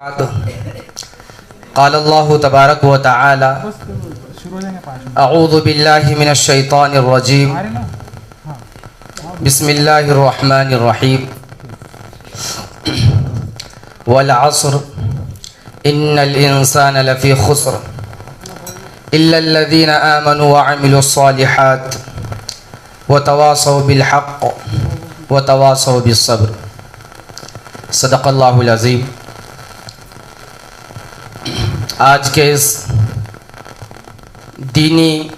क़ाल अल्लाहु तबारक व तआला अऊज़ु बिल्लाहि मिनश शैतानिर रजीम बिस्मिल्लाहिर रहमानिर रहीम वल अस्र इन्नल इंसाना लफ़ी खुस्र इल्लल लज़ीना आमनू व अमिलुस सालिहात व तवासौ बिल हक़्क़ व तवासौ बिस सब्र। सदक़ल्लाहुल अज़ीम। आज के इस दीनी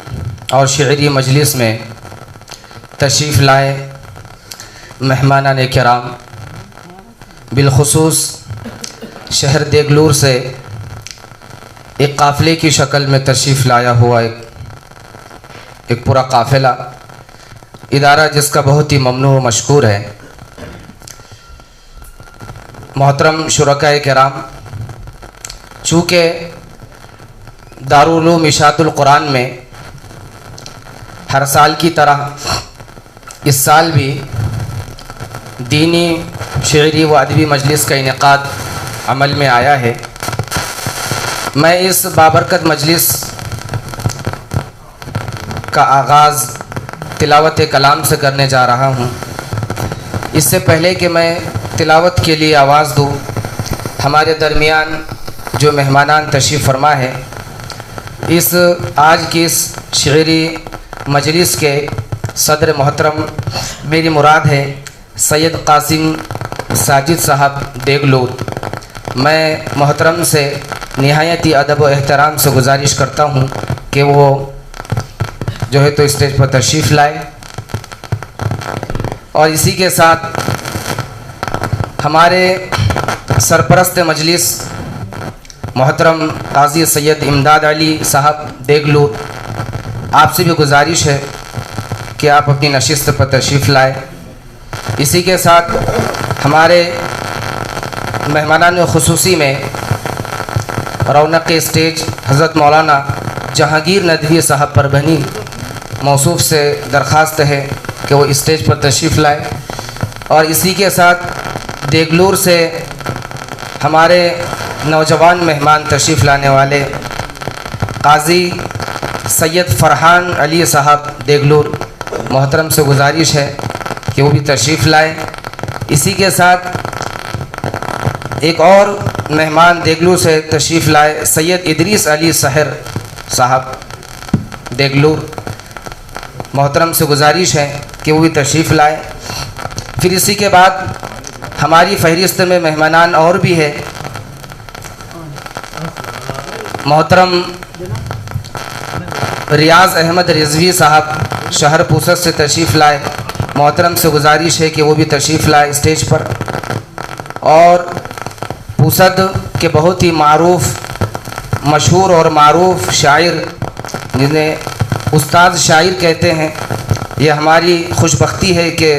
और शिअरी मजलिस में तशरीफ़ लाए मेहमानान किराम, बिलखुसूस शहर देगलूर से एक काफ़िले की शक्ल में तशरीफ़ लाया हुआ एक पूरा काफ़िला, इदारा जिसका बहुत ही ममनू व मशकूर है। मोहतरम शुरकाए किराम, चूँकि दारुल उलूम इशाअतुल कुरान में हर साल की तरह इस साल भी दीनी शिअरी व अदबी मजलिस का इनेकाद अमल में आया है। मैं इस बाबरकत मजलिस का आगाज़ तिलावत कलाम से करने जा रहा हूँ। इससे पहले कि मैं तिलावत के लिए आवाज़ दूँ, हमारे दरमियान जो मेहमानान तशरीफ़ फरमा है, इस आज की इस शिअरी मजलिस के सदर मोहतरम, मेरी मुराद है सैयद कासिम साजिद साहब देगलूर। मैं मोहतरम से निहायत ही अदब व एहतराम से गुजारिश करता हूँ कि वो जो है तो स्टेज पर तशरीफ़ लाए। और इसी के साथ हमारे सरपरस्त मजलिस मोहतरम काज़ी सैयद इमदाद अली साहब देगलूर, आपसे भी गुजारिश है कि आप अपनी नशिस्त पर तशरीफ़ लाए। इसी के साथ हमारे मेहमानान खुसूसी में रौनक स्टेज हज़रत मौलाना जहांगीर नदवी साहब पर बनी मौसूफ़ से दरख्वास्त है कि वो स्टेज पर तशरीफ़ लाए। और इसी के साथ देगलूर से हमारे नौजवान मेहमान तशरीफ़ लाने वाले काज़ी सैयद फ़रहान अली साहब देगलूर, मोहतरम से गुजारिश है कि वो भी तशरीफ़ लाए। इसी के साथ एक और मेहमान देगलूर से तशरीफ़ लाए सैयद इदरीस अली सहर साहब देगलूर, मोहतरम से गुजारिश है कि वो भी तशरीफ़ लाए। फिर इसी के बाद हमारी फ़हरिस्त में मेहमानान और भी है। मोहतरम रियाज़ अहमद रिजवी साहब शहर पूसद से तशरीफ़ लाए, मोहतरम से गुजारिश है कि वो भी तशरीफ़ लाए स्टेज पर। और पूसद के बहुत ही मारूफ़, मशहूर और मारूफ़ शायर, जिन्हें उस्ताद शायर कहते हैं, यह हमारी खुशबख्ती है कि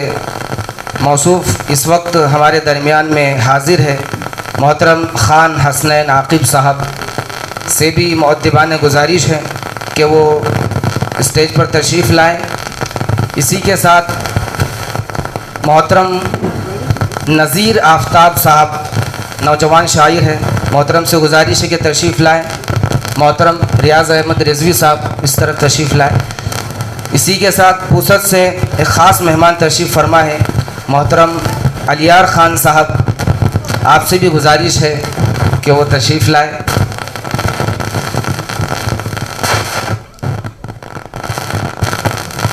मौसूफ़ इस वक्त हमारे दरमियान में हाज़िर है। मोहतरम ख़ान हसनैन आकिब साहब से भी मुअद्दिबाने गुजारिश है कि वो स्टेज पर तशरीफ़ लाएं। इसी के साथ मोहतरम नज़ीर आफ्ताब साहब नौजवान शायर हैं, मोहतरम से गुजारिश है कि तशरीफ़ लाएं। मोहतरम रियाज़ अहमद रिजवी साहब इस तरफ तशरीफ़ लाएं। इसी के साथ पूसद से एक ख़ास मेहमान तशरीफ़ फरमा है मोहतरम अलियार ख़ान साहब, आपसे भी गुजारिश है कि वो तशरीफ़ लाए।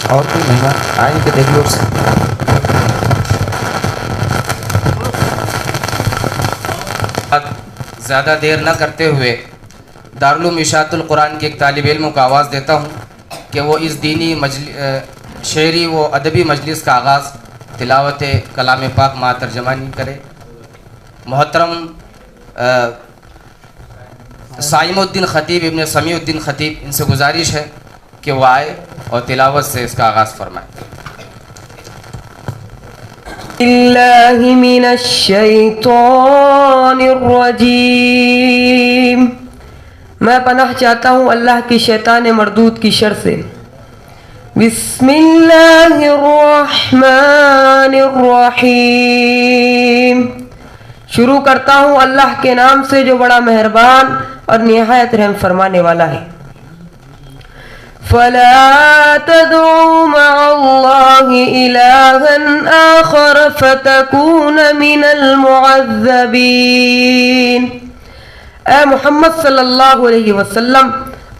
और कोई मेहमान आएंगे देगलूर से? ज़्यादा देर न करते हुए दारुल उलूम इशाअतुल कुरान के एक तालिब इल्म को आवाज़ देता हूँ कि वो इस दीनी शिअरी व अदबी मजलिस का आगाज़ तिलावत कलाम पाक मा तर्जमानी करे। मोहतरम साइमुद्दीन ख़तीब इब्न समीउद्दीन ख़तीब, इनसे गुजारिश है कि वो आए और तिलावत से इसका आगाज़ फरमाएँ। बिल्लाहि मिनश शैतानिर रजीम। मैं पनाह चाहता हूँ अल्लाह की शैतान मरदूद की शर से। बिस्मिल्लाहिर रहमानिर रहीम। शुरू करता हूँ अल्लाह के नाम से जो बड़ा मेहरबान और निहायत रहम फरमाने वाला है। फला तदउ मअल्लाहि इलाहन आखर फतकून मिनल मुअज़्ज़बीन। ऐ मोहम्मद सल्लल्लाहु अलैहि वसल्लम,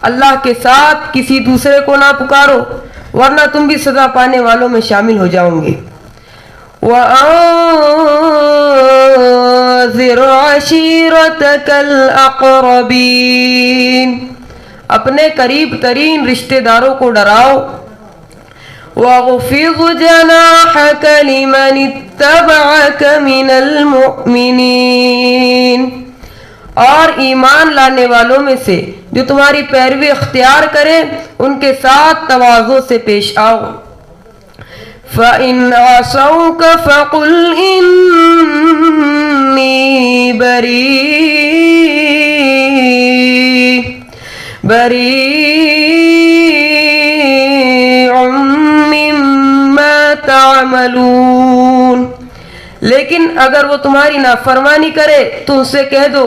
अल्लाह के साथ किसी दूसरे को ना पुकारो वरना तुम भी सजा पाने वालों में शामिल हो जाओगे। वअंज़िर अशीरतकल अक़रबीन, अपने करीब तरीन रिश्तेदारों को डराओ। वग़फ़िज़ जनाहक लिमन इत्तबअक मिनल मुअ्मिनीन, और ईमान लाने वालों में से जो तुम्हारी पैरवी अख्तियार करें उनके साथ तवाज़ो से पेश आओ। फ़इन असौक फ़क़ुल इन्नी बरीउम मिम्मा तअमलून। लेकिन अगर वो तुम्हारी नाफरमानी करे तो उससे कह दो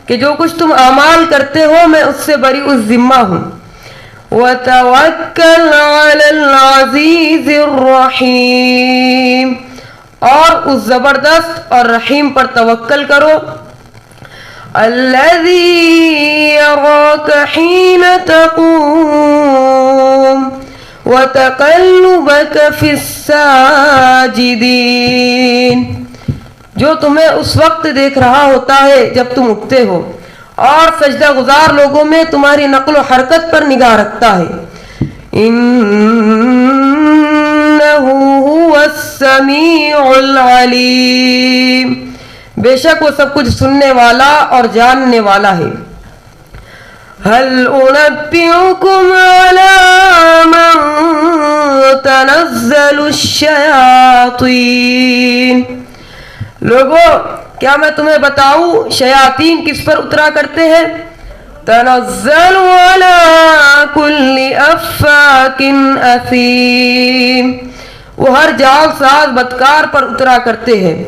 कि जो कुछ तुम अमाल करते हो मैं उससे बरी उस जिम्मा हूँ। वतवक्कल अलल अज़ीज़िर रहीम, और उस जबरदस्त और रहीम पर तवक्कल करो। अल्लज़ी यराक हीन तक़ूम वतक़ल्लुबक फ़िस्साजिदीन, जो तुम्हें उस वक्त देख रहा होता है जब तुम उठते हो और सजदा गुजार लोगों में तुम्हारी नक्ल हरकत पर निगाह रखता है। इन्नहु हुवस्समीउल अलीम, बेशक वो सब कुछ सुनने वाला और जानने वाला है। हल उनब्बिउकुम अला मन तनज़्ज़लुश शयातीन, लोगों क्या मैं तुम्हें बताऊं शयातीन किस पर उतरा करते हैं। तनज़्ज़लु अला कुल्ली अफ़्फ़ाकिन असीम, वो हर जालसाज बदकार पर उतरा करते हैं।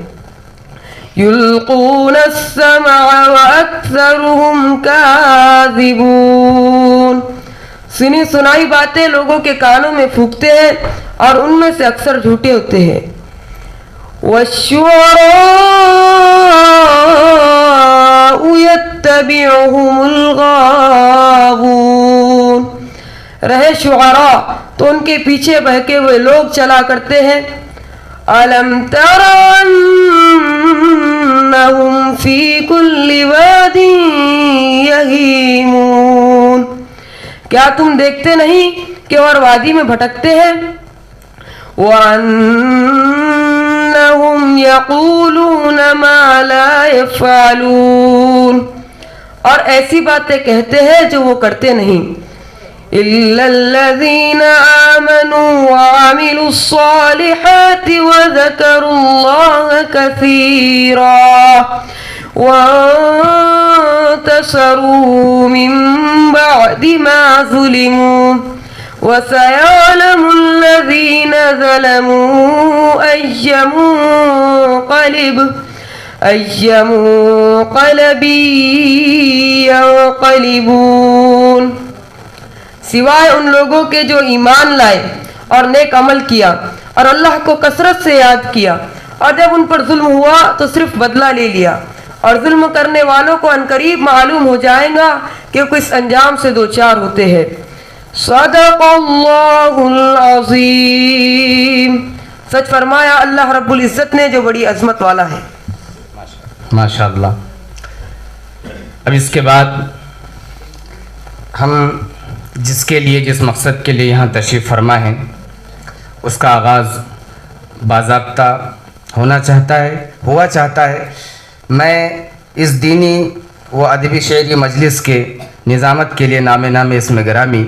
युल्क़ून अस्समअ व अक्सरुहुम काज़िबून, सुनी सुनाई बातें लोगों के कानों में फूंकते हैं और उनमें से अक्सर झूठे होते हैं। वश्शुअराउ यत्तबिउहुमुल गावून, रहे शुअरा तो उनके पीछे बहके हुए लोग चला करते हैं। अलम तरा अन्नहुम फी कुल्ली वादिन यहीमून, क्या तुम देखते नहीं कि और वादी में भटकते हैं। वअन्नहुम यक़ूलून मा ला यफ़अलून, और ऐसी बातें कहते हैं जो वो करते नहीं। इल्लल्लज़ीना आमनू व अमिलुस्सालिहाति व ज़करुल्लाह कसीरा वंतसरू मिन बअदि मा ज़ुलिमू वसयअलमुल्लज़ीना ज़लमू अय्यमुन्क़लबि यन्क़लिबून, सिवाय उन लोगों के जो ईमान लाए और नेक अमल किया और अल्लाह को कसरत से याद किया, और जब उन पर जुल्म हुआ तो सिर्फ बदला ले लिया, और जुल्म करने वालों को अनकरीब मालूम हो जाएगा कि वो किस अंजाम से दो चार होते हैं। सदक़ल्लाहुल अज़ीम, सच फरमाया अल्लाह रब्बुल इज़्ज़त ने जो बड़ी अज़मत वाला है। माशाअल्लाह। अब इसके बाद हम जिसके लिए जिस मकसद के लिए यहाँ तशरीफ़ फरमा है उसका आगाज़ बाज़ाब्ता हुआ चाहता है। मैं इस दीनी व अदबी शेरी मजलिस के निज़ामत के लिए नामे इसमें गिरामी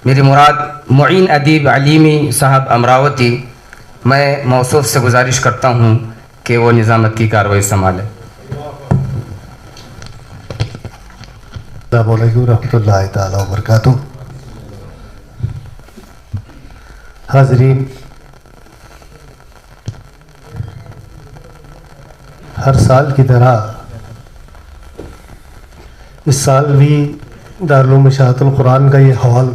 मेरी मुराद मुईन अदीब अलीमी साहब अमरावती, मैं मौसूफ़ से गुजारिश करता हूँ कि वो निज़ामत की कार्रवाई संभालें। अस्सलामु अलैकुम रहमतुल्लाहि ताला व बरकातुहू। हाज़रीन, हर साल की तरह इस साल भी दारुल इशाअतुल कुरान का ये हॉल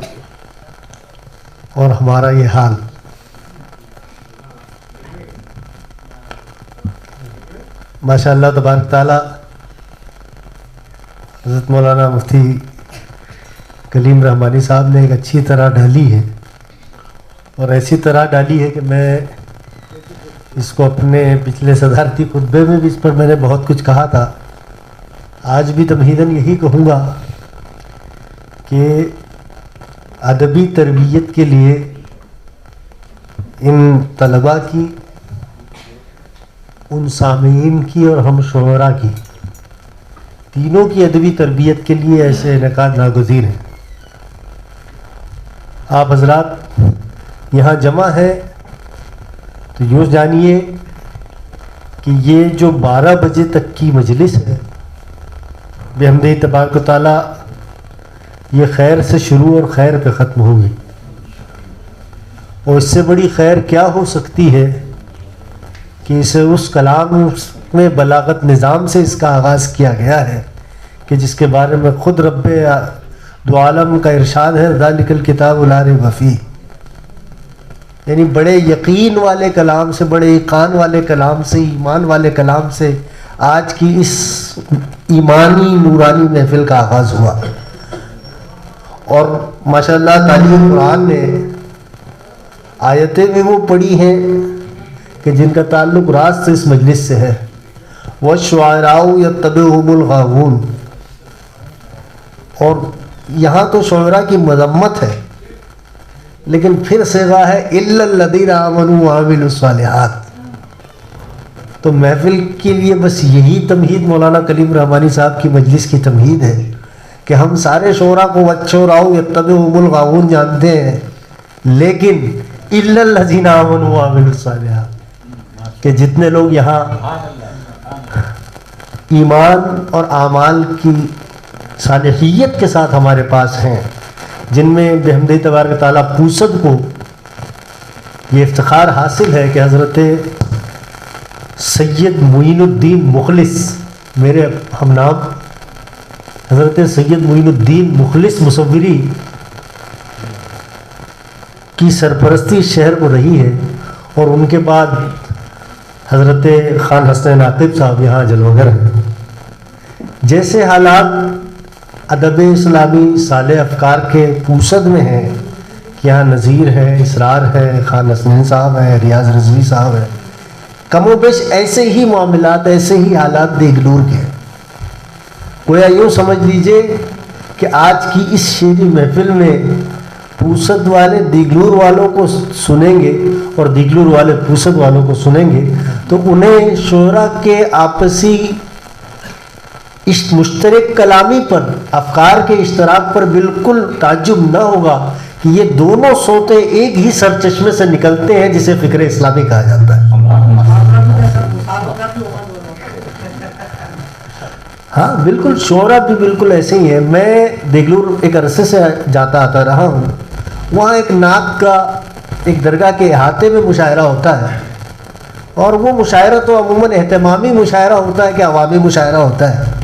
और हमारा ये हाल माशाअल्लाह तबारक ताला हज़रत मौलाना मुफ्ती कलीम रहमानी साहब ने एक अच्छी तरह डाली है और ऐसी तरह डाली है कि मैं इसको अपने पिछले सदारती खुतबे में भी इस पर मैंने बहुत कुछ कहा था। आज भी तमहीदन यही कहूँगा कि अदबी तरबियत के लिए इन तलबा की, उन सामीन की और हम शुरा की, तीनों की अदबी तरबियत के लिए ऐसे इनेकाद नागुज़ीर हैं। आप हजरात यहाँ जमा है तो यूँ जानिए कि ये जो 12 बजे तक की मजलिस है बेहमदे तबारक ताला ये खैर से शुरू और खैर पे ख़त्म होगी। और इससे बड़ी खैर क्या हो सकती है कि इसे उस कलाम में बलागत निज़ाम से इसका आगाज़ किया गया है कि जिसके बारे में ख़ुद रब्बे दो आलम का इरशाद है, ज़ालिकल किताबु ला रैब फ़ीह। यानी बड़े यकीन वाले कलाम से, बड़े ईकान वाले कलाम से, ईमान वाले कलाम से आज की इस ईमानी नूरानी महफिल का आगाज़ हुआ। और माशाअल्लाह तालीम कुरान ने आयतें भी वो पढ़ी हैं कि जिनका ताल्लुक़ रात से इस मजलिस से है। वश्शुअराउ यत्तबिउहुमुल गावून, और यहाँ तो शुअरा की मज़म्मत है लेकिन फिर सेगा है इल्लल्लज़ीना आमनू व अमिलुस सालिहात। तो महफिल के लिए बस यही तमहीद मौलाना कलीम रहमानी साहब की मजलिस की तमहीद है कि हम सारे शोरा को वश्शुअराउ यत्तबिउहुमुल गावून जानते हैं, लेकिन इल्लल्लज़ीना आमनू व अमिलुस सालिहात कि जितने लोग यहाँ ईमान और आमाल की सालिहियत के साथ हमारे पास हैं, जिनमें बेहमदे तबारक ताला पूसद को ये इफ्तिखार हासिल है कि हज़रत सैयद मुइनुद्दीन मुखलिस, मेरे हमनाम हज़रत सैयद मुइनुद्दीन मुखलिस मुसव्विरी की सरपरस्ती शहर को रही है। और उनके बाद हज़रत ख़ान हसन आकिब साहब यहाँ जलवगर हैं। जैसे हालात अदब इस्लामी साले अफकार के पूसद में हैं कि यहाँ नज़ीर है, इसरार है, ख़ान हसनैन साहब हैं, रियाज़ रिजवी साहब हैं, कमो बेश ऐसे ही मामलात, ऐसे ही हालात देगलूर के। गोया यूँ समझ लीजिए कि आज की इस शेरी महफिल में पूसद वाले दिगलूर वालों को सुनेंगे और दिगलूर वाले पूसद वालों को सुनेंगे तो उन्हें शोरा के आपसी इस मुश्तरक कलामी पर, अफकार के इश्तराक पर बिल्कुल ताज्जुब न होगा कि ये दोनों सोते एक ही सरचश्मे से निकलते हैं जिसे फ़िक्र इस्लामी कहा जाता है। हाँ बिल्कुल, शोरा भी बिल्कुल ऐसे ही है। मैं देगलूर एक अरसे से जाता आता रहा हूँ। वहाँ एक नाक का एक दरगाह के अहाते में मुशायरा होता है और वो मुशायरा तो अमूमन एहतमामी मुशायरा होता है कि अवामी मुशायरा होता है।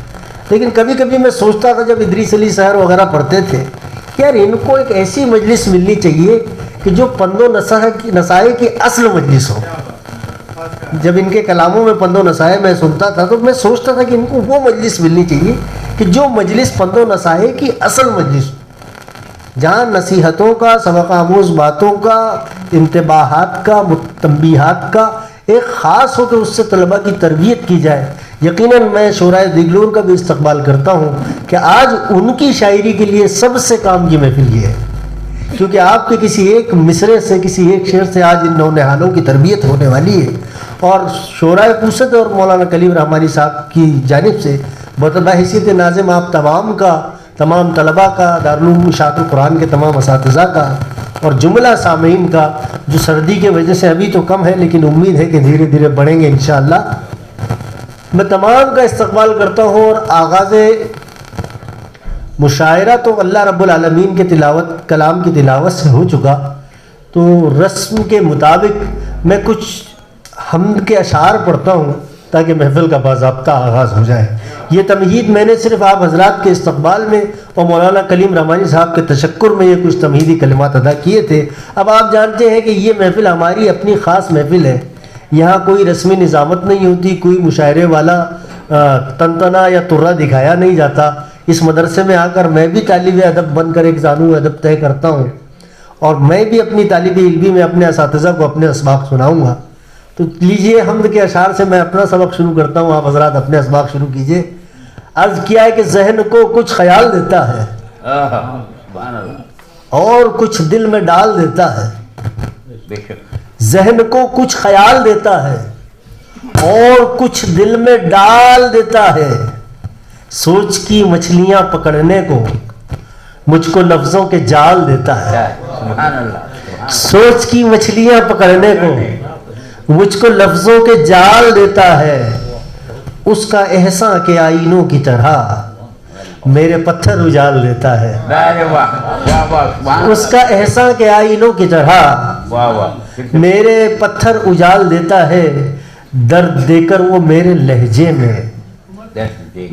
लेकिन कभी कभी मैं सोचता था जब इदरीस अली सहर वगैरह पढ़ते थे कि यार इनको एक ऐसी मजलिस मिलनी चाहिए कि जो पंदो नसाए की असल मजलिस हो। जब इनके कलामों में पंदो नसाए मैं सुनता था तो मैं सोचता था कि इनको वो मजलिस मिलनी चाहिए कि जो मजलिस पंदो नसाए की असल मजलिस, जहाँ नसीहतों का, सबक आमूज़ बातों का, इंतबाहात का, तंबीहात का एक ख़ास हो कि उससे तलबा की तरबियत की जाए। यकीनन मैं शोराए दिगलूर का भी इस्तकबाल करता हूँ कि आज उनकी शायरी के लिए सबसे काम की महफिल ये है, क्योंकि आपके किसी एक मिसरे से, किसी एक शेर से आज इन नौनिहालों की तरबियत होने वाली है। और शोराए पूसद और मौलाना कलीम रहमानी साहब की जानिब से बतबाहिसियत नाज़िम आप तमाम का, तमाम तलबा का, दारुल इशाअतुल कुरान के तमाम असातिज़ा का और जुमला सामीन का, जो सर्दी के वजह से अभी तो कम है लेकिन उम्मीद है कि धीरे धीरे बढ़ेंगे इंशाअल्लाह, मैं तमाम का इस्तकबाल करता हूँ। और आगाज़ मुशायरा तो अल्लाह रब्बुल आलमीन के तिलावत, कलाम की तिलावत से हो चुका, तो रस्म के मुताबिक मैं कुछ हमद के अशार पढ़ता हूँ ताकि महफिल का बाज़ाब्ता आगाज़ हो जाए। ये तमहीद मैंने सिर्फ आप हजरात के इस्तकबाल में और मौलाना कलीम रहमानी साहब के तशक्कुर में ये कुछ तमहीदी कलिमात अदा किए थे। अब आप जानते हैं कि ये महफिल हमारी अपनी ख़ास महफिल है। यहाँ कोई रस्मी निज़ामत नहीं होती, कोई मुशायरे वाला तनतना या तुर्रा दिखाया नहीं जाता। इस मदरसे में आकर मैं भी तालिब अदब बनकर एक ज़ानू अदब तय करता हूँ और मैं भी अपनी तालिब इल्मी में अपने असातिज़ा को अपने असबाक सुनाऊँगा। तो लीजिए हम्द के अशार से मैं अपना सबक शुरू करता हूँ, आप हजरात अपने असबाक शुरू कीजिए। अर्ज़ किया है कि जहन को कुछ ख्याल देता है और कुछ दिल में डाल देता है। जहन को कुछ ख्याल देता है और कुछ दिल में डाल देता है। सोच की मछलियां पकड़ने को मुझको लफ्जों के जाल देता है। सोच की मछलियां पकड़ने को मुझको लफ्जों के जाल देता है। उसका एहसान के आईनों की तरह मेरे पत्थर उजाल देता है। उसका एहसान के आईनों की तरह मेरे पत्थर उजाल देता है। दर्द देकर वो मेरे लहजे में,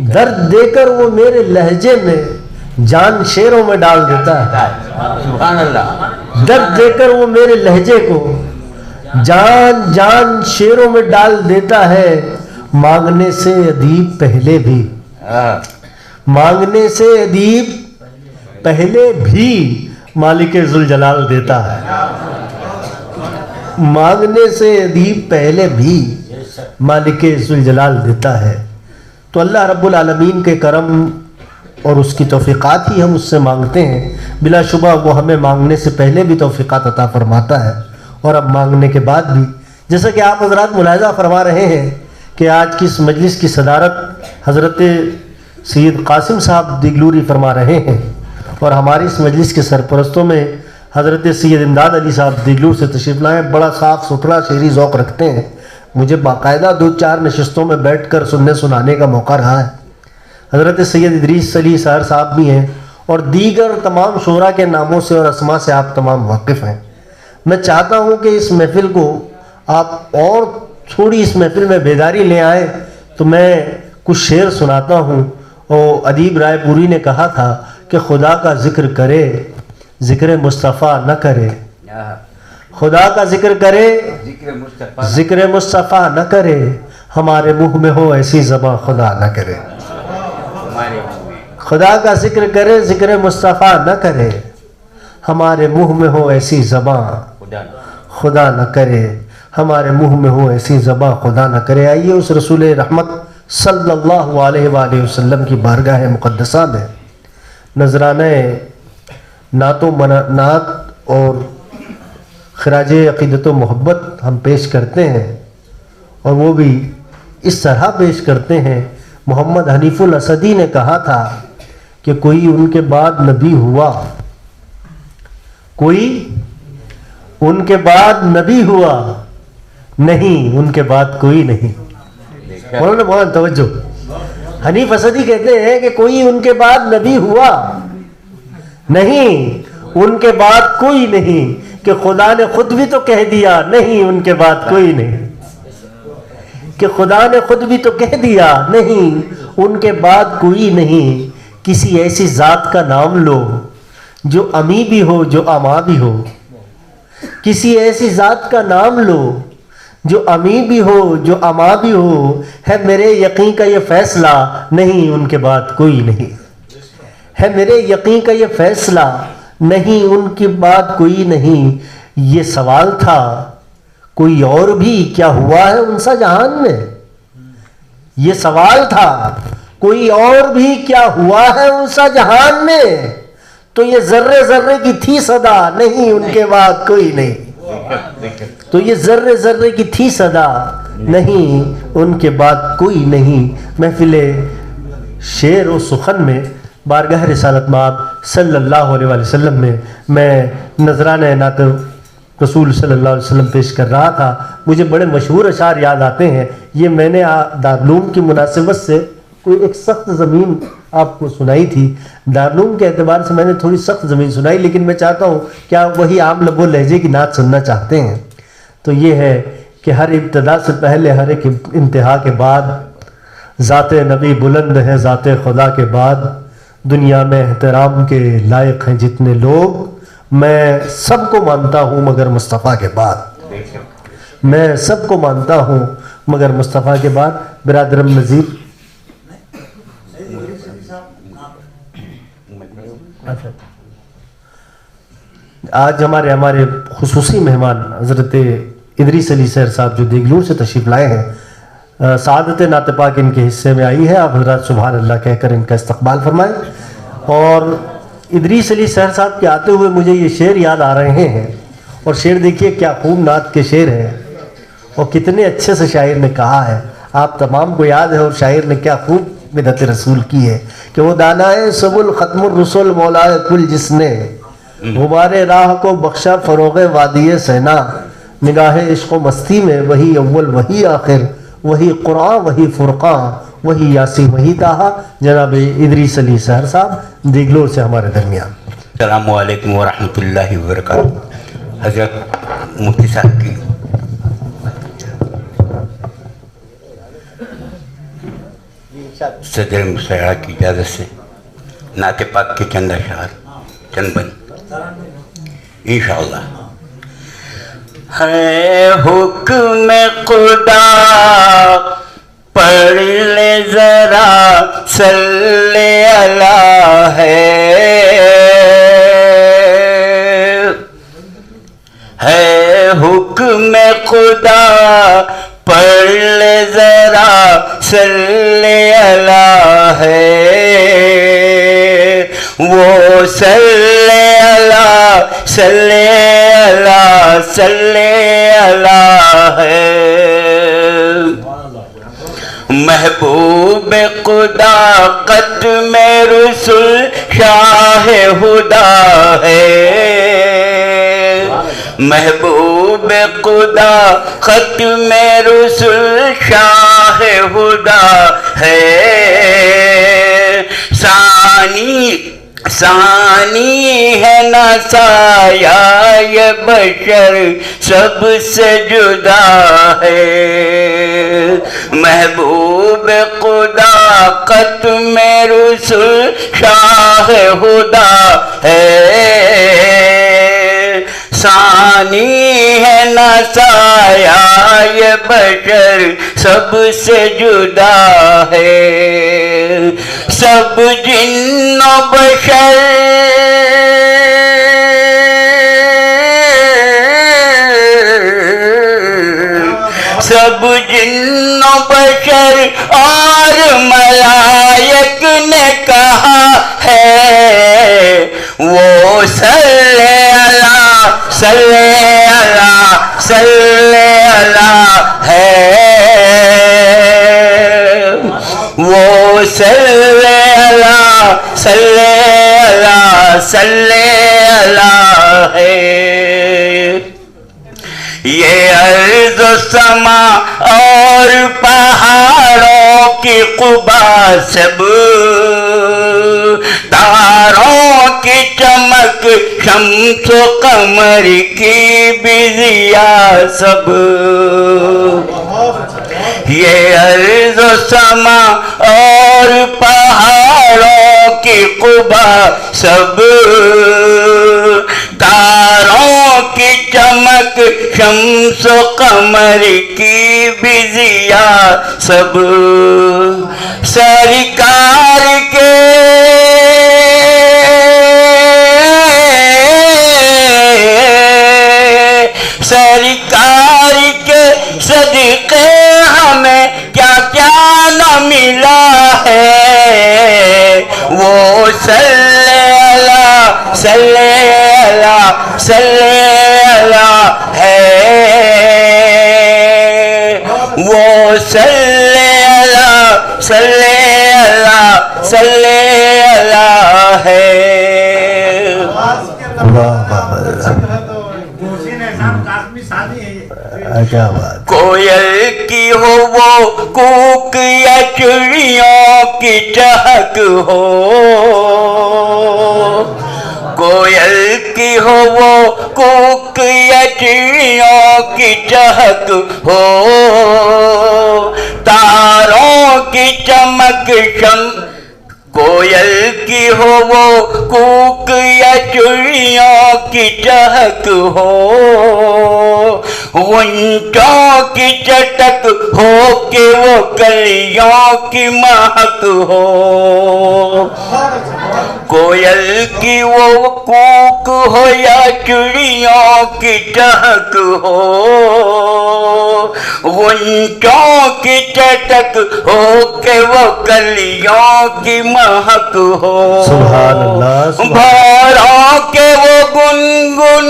दर्द देकर वो मेरे लहजे में जान शेरों में डाल देता है। दर्द देकर वो मेरे लहजे को जान जान शेरों में डाल देता है। मांगने से अदीब पहले भी, मांगने से अदीब पहले भी मालिके जुल जलाल देता है। मांगने से अदीब पहले भी मालिके जुल जलाल देता है। तो अल्लाह रब्बुल आलमीन के करम और उसकी तौफीक़ात ही हम उससे मांगते हैं। बिलाशुबा वो हमें मांगने से पहले भी तौफीक़ात अता फरमाता है और अब मांगने के बाद भी। जैसा कि आप हज़रात मुलाहिज़ा फरमा रहे हैं कि आज की इस मजलिस की सदारत हज़रत सैयद कासिम साहब दिगलूरी फरमा रहे हैं और हमारी इस मजलिस के सरपरस्तों में हज़रत सैयद इमदाद अली साहब दिगलूर से तशरीफ़ लाए। बड़ा साफ़ सुथरा शेरी ज़ौक़ रखते हैं। मुझे बाकायदा 2-4 नशिस्तों में बैठ कर सुनने सुनाने का मौका रहा है। हज़रत सैयद इदरीस अली साहर साहब भी हैं और दीगर तमाम शोरा के नामों से और अस्मा से आप तमाम वाकिफ़ हैं। मैं चाहता हूँ कि इस महफ़िल को आप और थोड़ी इस महफ़िल में बेदारी ले आए। तो मैं कुछ शेर सुनाता हूँ। और अदीब रायपुरी ने कहा था कि खुदा का ज़िक्र करे ज़िक्र मुस्तफ़ा न करे, खुदा का ज़िक्र करे ज़िक्र मुस्तफ़ा न करे, हमारे मुँह में हो ऐसी ज़बां खुदा न करे। खुदा का ज़िक्र करे ज़िक्र मुस्तफ़ा न करे, हमारे मुँह में हो ऐसी ज़बां खुदा न करे, हमारे मुँह में हो ऐसी ज़बां खुदा न करे। आइए उस रसूल रहमत सल्लल्लाहु अलैहि वसल्लम की बारगाह मुक़द्दसा में नजराने नातो नात और खराज अक़ीदत व मोहब्बत हम पेश करते हैं और वो भी इस तरह पेश करते हैं। मोहम्मद हनीफुल असदी ने कहा था कि कोई उनके बाद नबी हुआ, कोई उनके बाद नबी हुआ नहीं, उनके बाद कोई नहीं। बोलो बहुत तवज्जो। हनीफ असदी कहते हैं कि कोई उनके बाद नबी हुआ नहीं, उनके बाद कोई नहीं, कि खुदा ने खुद भी तो कह दिया नहीं उनके बाद कोई नहीं, कि खुदा ने खुद भी तो कह दिया नहीं उनके बाद कोई नहीं। किसी ऐसी ज़ात का नाम लो जो अमी भी हो जो अमा भी हो, किसी ऐसी ज़ात का नाम लो जो अमी भी हो जो अमा भी हो। है मेरे यकीन का ये फ़ैसला नहीं उनके बाद कोई नहीं, है मेरे यकीन का ये फ़ैसला नहीं उनके बाद कोई नहीं। ये सवाल था कोई और भी क्या हुआ है उनसा जहान में, ये सवाल था कोई और भी क्या हुआ है उनसा जहान में। तो ये ज़र्रे ज़र्रे की थी सदा नहीं उनके बाद कोई नहीं, तो ये ज़र्रे ज़र्रे की थी सदा नहीं उनके बाद कोई नहीं। महफिले शेर और सुखन में बारगाह रिसालत माब सल्लल्लाहु अलैहि वसल्लम में मैं नजराना नात रसूल सल्लल्लाहु अलैहि वसल्लम पेश कर रहा था। मुझे बड़े मशहूर अशार याद आते हैं। ये मैंने दारुलूम की मुनासिबत से कोई एक सख्त ज़मीन आपको सुनाई थी। दारुलूम के एतबार से मैंने थोड़ी सख्त ज़मीन सुनाई, लेकिन मैं चाहता हूँ कि आप वही आम लबो लहजे की नात सुनना चाहते हैं तो ये है कि हर इब्तदा से पहले हर एक इंतहा के बाद ज़ाते नबी बुलंद है, ज़ाते खुदा के बाद दुनिया में एहतराम के लायक हैं जितने लोग, मैं सबको मानता हूँ मगर मुस्तफ़ा के बाद, मैं सबको मानता हूँ मगर मुस्तफ़ा के बाद। बिरादरम नज़ीर, आज हमारे खुसूसी मेहमान हज़रत इदरीस अली सर साहब जो देगलूर से तशरीफ़ लाए हैं, सादत नातपाक इनके हिस्से में आई है। आप हज़रात सुभान अल्लाह कहकर इनका इस्तकबाल फरमाएं। और इदरीस अली सर साहब के आते हुए मुझे ये शेर याद आ रहे हैं, और शेर देखिए क्या खूब नात के शेर हैं और कितने अच्छे से शायर ने कहा है, आप तमाम को याद है। और शायर ने क्या खूब बिदअत रसूल की है कि वो दानाए सबुल ख़त्मुर रसूल मौलाए कुल जिसने गुबारे राह को बख्शा फ़रोग़े वादिये सहना, निगाहे इश्क़ मस्ती में वही अव्वल वही आखिर, वही क़ुरआन वही फ़ुरक़ान वही यासीन वही ताहा। जनाब इदरीस अली सहर साहब देगलूर से हमारे दरमियान। अस्सलामु अलैकुम व रहमतुल्लाहि व बरकातुहू। हज़रत मुफ्ती साहब की सदर मुसरा की इजाज़त से नाते पाक के चंद अशआर चंद बन इंशाअल्लाह। है हुक्म खुदा पढ़ ले जरा सल्ले अला है हुक्म खुदा पढ़ ले जरा सल्ले अला है, वो सल्ले अला सल्ले अला सल्ले अला है। महबूब खुदा कत में रसूल शाह हुदा है, महबूब खुदा खत में रसूल शाह हुदा है। सानी है ना साया ये बशर सबसे जुदा है, महबूब खुदा कत में रसूल शाह हुदा है। सानी है ना साया ये बशर सबसे जुदा है। सब जिन्नो बशर सब जिन्नो बशर और मलायक ने कहा है, वो सल्ले अला सल्ले अला सल्ले अला है, वो सल्ले अला सल्ले अला सल्ले अला है। ये अर्ज़ समा और पहाड़ों की क़ुबा सब, तारों की चमक शम्स कमर की बिज़िया सब, ये अर्ज़ समा और पहाड़ों की क़ुबा सब, तारों की चमक शम्स कमर की बिज़िया सब, सरकार के सरकार के सदक़े हमें क्या क्या न मिला है, वो सल्ले अला सल्ले अला सल्ले अला है, वो सल्ले अला सल्ले अला सल्ले अला है। क्या बात। कोयल की हो वो कूक या चिड़ियों की चहक हो, कोयल की हो वो कूक या चिड़ियों की चहक हो, तारों की चमक कोयल की हो वो कूक या चिड़ियों की चहक हो, गुंजों की चटक हो कि वो कलियों की महक हो, कोयल की वो कूक हो या चिड़ियों की चहक हो, गुंजों की चटक हो कि वो कलियों की महक हो। सुभान अल्लाह, सुभान भौरों के वो गुनगुन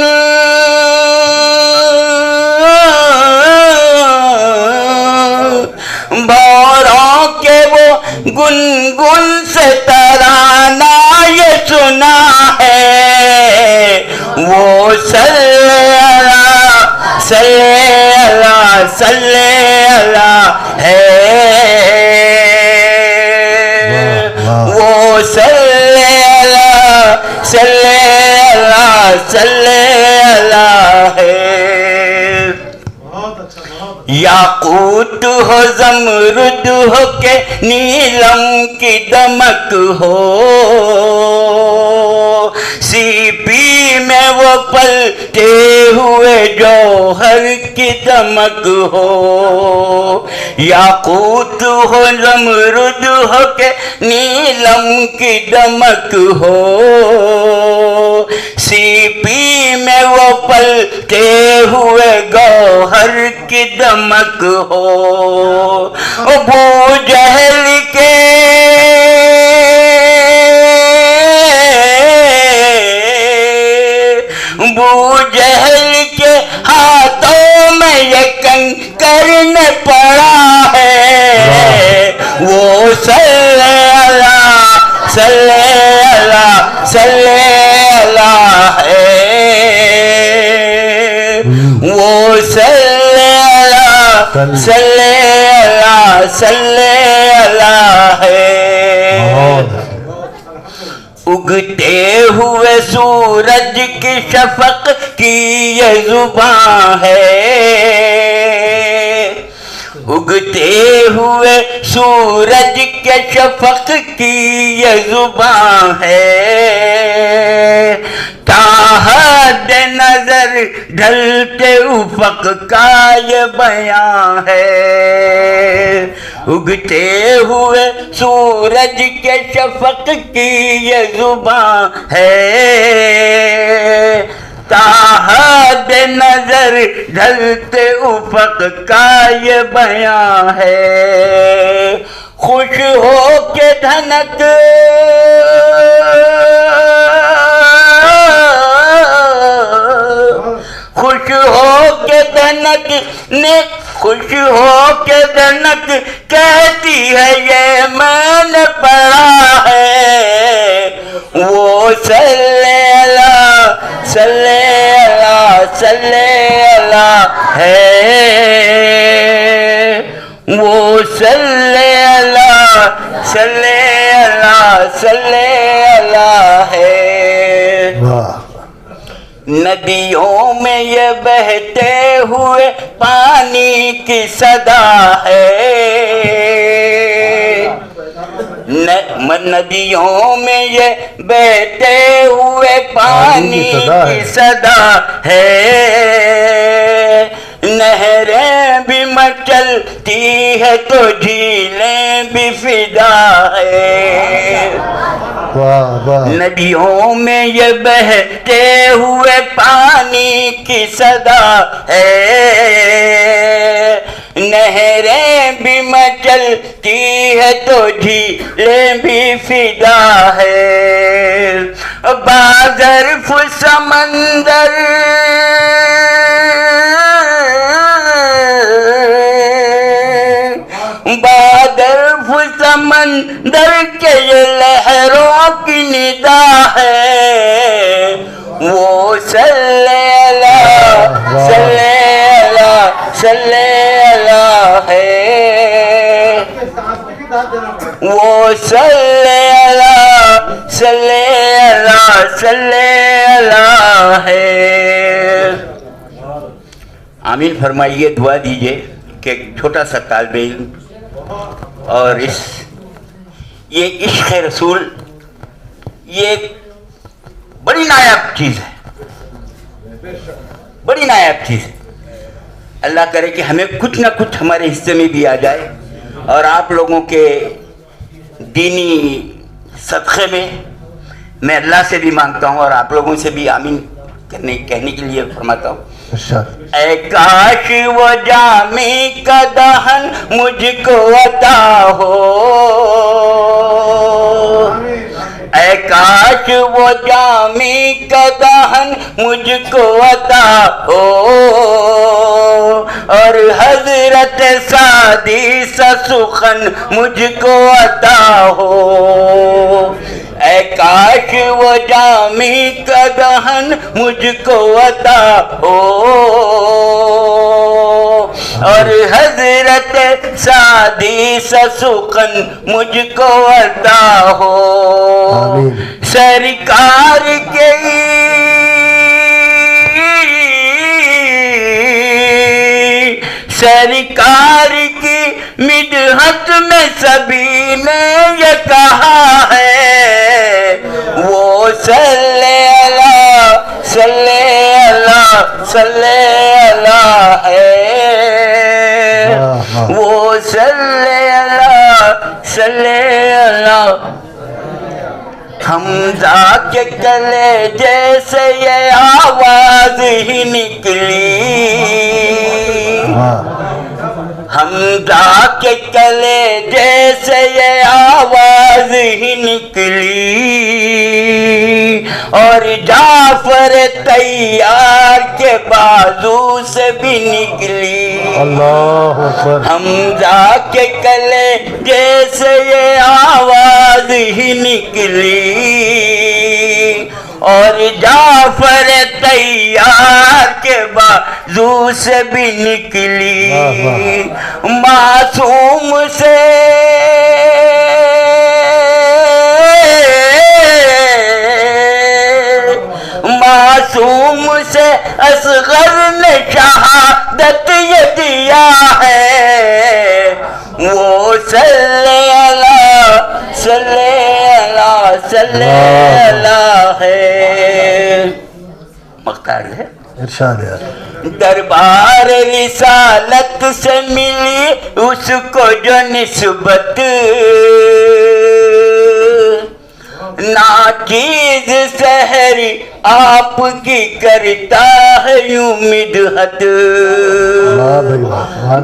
भौरों के वो गुनगुन से तराना ये सुना है, वो सल्ला सल्ला सल्ला है, वो सल्ला सल्ला सल्ला है। याकूत हो ज़मरुद हो के नीलम की दमक हो, सीपी में वो पलते हुए जौहर की दमक हो, याकूत हो ज़मरुद हो के नीलम की दमक हो, सीपी में वो पलते हुए गौहर की दमक हो। अबू जहल के हाथों में ये कंकर न पड़ा है, वो सल्ला सल्ला सल्ला है, वो सल्ला सल्ला सल्ला है। उगते हुए सूरज की शफक की ये जुबान है, उगते हुए सूरज के शफक की ये जुबान है, ताहद नजर ढलते उफक का ये बयां है, उगते हुए सूरज के शफक की ये जुबान है, ताहद नजर ढलते उफक का ये बयां है। खुश हो के धनक खुश हो के धनक ने खुश हो के धनक कहती है ये मैंने पढ़ा है, वो सल्ला सल्ला सल्ला है, वो सल्ला सल्ला सल्ला है। वाह। नदियों में ये बहते हुए पानी की सदा है, नदियों में ये बहते हुए पानी की सदा है, नहरें भी मचलती है तो झीलें भी फिदा है। वाह वाह। नदियों में ये बहते हुए पानी की सदा है, नहरें भी मचलती है तो झीलें भी फिदा है। बाज़र्फ़ समंदर बादर्फ़ समंदर के ये लहरों की निदा है, वो सल्ला सल्ला सल्ला है, वो सल्ला सल्ला सल्ला है। आमीन फरमाइए, दुआ दीजिए कि एक छोटा सा तालिब इल्म और ये इश्क़ रसूल ये बड़ी नायाब चीज़ है, बड़ी नायाब चीज़ है। अल्लाह करे कि हमें कुछ ना कुछ हमारे हिस्से में भी आ जाए और आप लोगों के दीनी सदक़े में मैं अल्लाह से भी मांगता हूँ और आप लोगों से भी आमीन कहने के लिए फरमाता हूँ। ऐ काश वो जामी का दहन मुझको अता हो, ऐ काश वो जामी का दहन मुझको अता हो और हजरत सादी सुखन मुझको अता हो। ऐ काश वो जामी का दहन मुझको अता हो और हजरत सादी सुखन मुझको अता हो। सरकार के सरकार की मिदहत में सभी ने ये कहा है, वो सल्ले अला है, वो सल्ले अला। हमजा के गले जैसे ये आवाज ही निकली, हमजा के गले जैसे ये आवाज ही निकली और जाफर तैयार के बाजू से भी निकली। अल्लाह अकबर। हमजा के गले जैसे ये आवाज ही निकली और जाफर तैयार के बाजू से भी निकली। मासूम से असगर ने शहादत ये दिया है, वो सल्ले अला है। मख्तार है, इरशाद है। दरबार रिसालत से मिली उसको जो निस्बत, नाचीज सहरी आपकी करता है यूं मिदहत।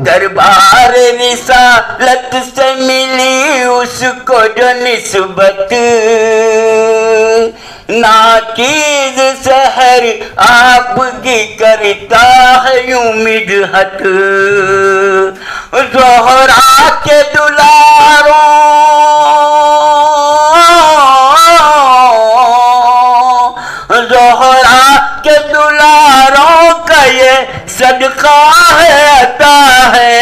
दरबार रिसालत से मिली उसको जो निस्बत, नाचीज सहर आपकी करता है यूं मिदहत। ज़ोहरा के दुलारों का ये सदका है, अता है,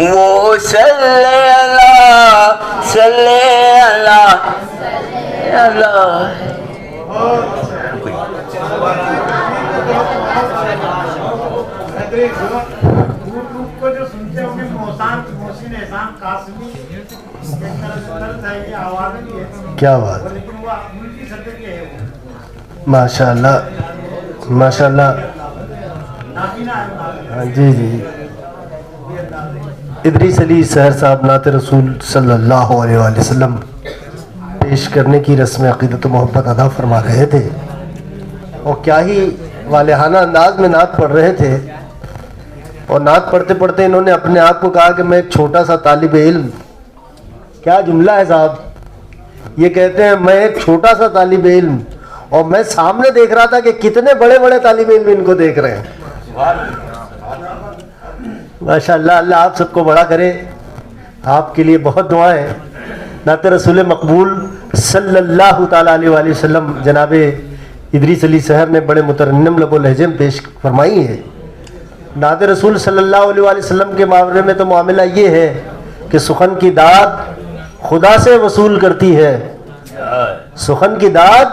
वो सल्ले अला। को जो सुनते होंगे मोहसिन एहसान कासमी आवाज भी है, क्या बात, लेकिन वो उनकी सदक़े के है। माशाअल्लाह माशाअल्लाह। जी जी, इदरीस अली सहर साहब नात रसूल सल्लल्लाहु अलैहि वसल्लम पेश करने की रस्म अक़ीदत मोहब्बत अदा फरमा रहे थे और क्या ही वालेहाना अंदाज में नात पढ़ रहे थे। और नात पढ़ते पढ़ते इन्होंने अपने आप को कहा कि मैं एक छोटा सा तालिब इल्म। क्या जुमला है साहब, ये कहते हैं मैं एक छोटा सा तालिब इल्म और मैं सामने देख रहा था कि कितने बड़े बड़े तालिब इल्म इनको देख रहे हैं। माशाअल्लाह, अल्लाह आप सबको बड़ा करे। आपके लिए बहुत दुआएं। नात रसूल मकबूल सल्लल्लाहु ताला अलैहि वसल्लम जनाब इदरीस अली सहर ने बड़े मुतरन्नम लबो लहजे में पेश फरमाई है। नात रसूल सल्लल्लाहु अलैहि वसल्लम के मामले में तो मामला ये है कि सुखन की दाद खुदा से वसूल करती है सुखन की दाद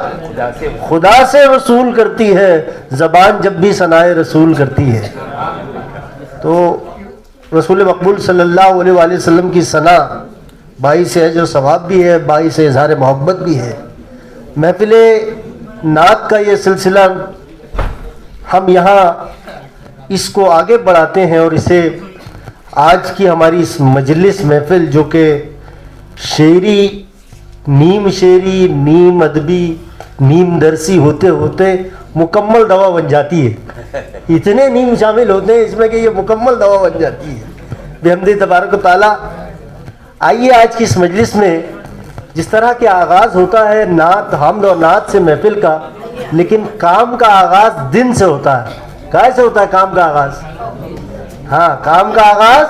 खुदा से वसूल करती है, ज़बान जब भी सनाए रसूल करती है। तो रसूल मकबूल सल्लल्लाहु अलैहि वसल्लम की सना बाइस है जो सवाब भी है, बाइस इज़हार मोहब्बत भी है। महफिले नात का ये सिलसिला हम यहाँ इसको आगे बढ़ाते हैं और इसे आज की हमारी इस मजलिस महफिल जो कि शेरी, नीम शेरी, नीम अदबी, नीम दरसी होते होते मुकम्मल दवा बन जाती है। इतने नीम शामिल होते हैं इसमें कि ये मुकम्मल दवा बन जाती है बेहमदी तबारक व तआला। आइए आज की इस मजलिस में जिस तरह के आगाज़ होता है नात, हमद और नात से महफिल का, लेकिन काम का आगाज़ दिन से होता है। कैसे होता है काम का आगाज़? हाँ, काम का आगाज़